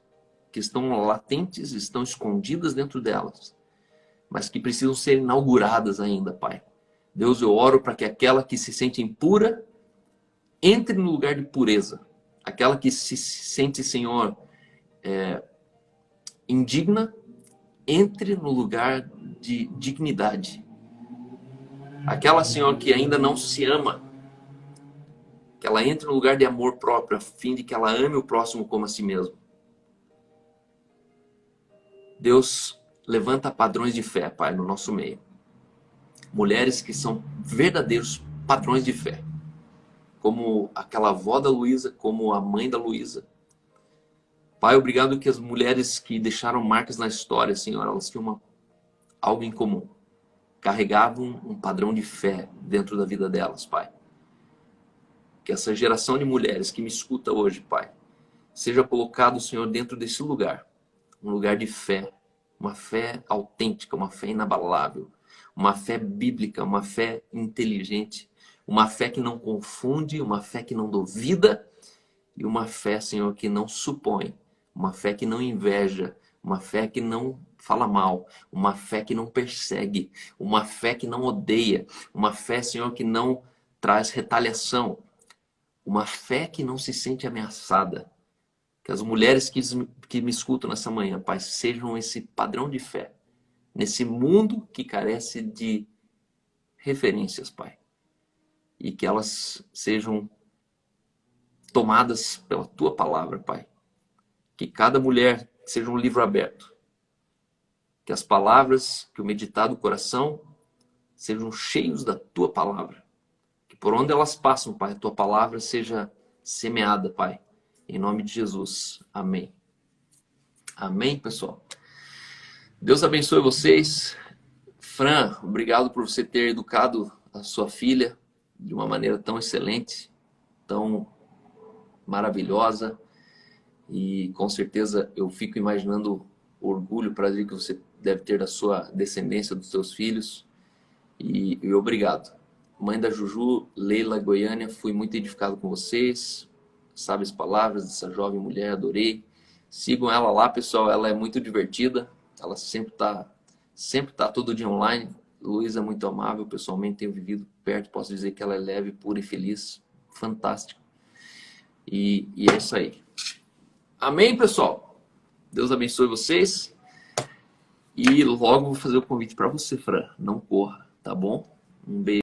Speaker 3: que estão latentes, estão escondidas dentro delas, mas que precisam ser inauguradas ainda, Pai. Deus, eu oro para que aquela que se sente impura entre no lugar de pureza. Aquela que se sente, Senhor, indigna, entre no lugar de dignidade. Aquela, Senhor, que ainda não se ama, que ela entre no lugar de amor próprio, a fim de que ela ame o próximo como a si mesmo. Deus, levanta padrões de fé, Pai, no nosso meio. Mulheres que são verdadeiros padrões de fé. Como aquela avó da Luísa, como a mãe da Luísa. Pai, obrigado que as mulheres que deixaram marcas na história, Senhor, elas tinham algo em comum. Carregavam um padrão de fé dentro da vida delas, Pai. Que essa geração de mulheres que me escuta hoje, Pai, seja colocado, Senhor, dentro desse lugar. Um lugar de fé. Uma fé autêntica, uma fé inabalável. Uma fé bíblica, uma fé inteligente. Uma fé que não confunde, uma fé que não duvida. E uma fé, Senhor, que não supõe. Uma fé que não inveja, uma fé que não fala mal, uma fé que não persegue, uma fé que não odeia, uma fé, Senhor, que não traz retaliação, uma fé que não se sente ameaçada. Que as mulheres que me escutam nessa manhã, Pai, sejam esse padrão de fé, nesse mundo que carece de referências, Pai. E que elas sejam tomadas pela Tua palavra, Pai. Que cada mulher seja um livro aberto. Que as palavras, que o meditar do coração sejam cheios da Tua palavra. Que por onde elas passam, Pai, a Tua palavra seja semeada, Pai. Em nome de Jesus. Amém. Amém, pessoal. Deus abençoe vocês. Fran, obrigado por você ter educado a sua filha de uma maneira tão excelente, tão maravilhosa. E com certeza eu fico imaginando o orgulho, o prazer que você deve ter da sua descendência, dos seus filhos. E obrigado. Mãe da Juju, Leila Goiânia, fui muito edificado com vocês. Sabe as palavras dessa jovem mulher, adorei. Sigam ela lá, pessoal, ela é muito divertida. Ela sempre tá todo dia online. Luísa é muito amável, pessoalmente tenho vivido perto. Posso dizer que ela é leve, pura e feliz. Fantástica. E é isso aí. Amém, pessoal? Deus abençoe vocês. E logo vou fazer o convite para você, Fran. Não corra, tá bom? Um beijo.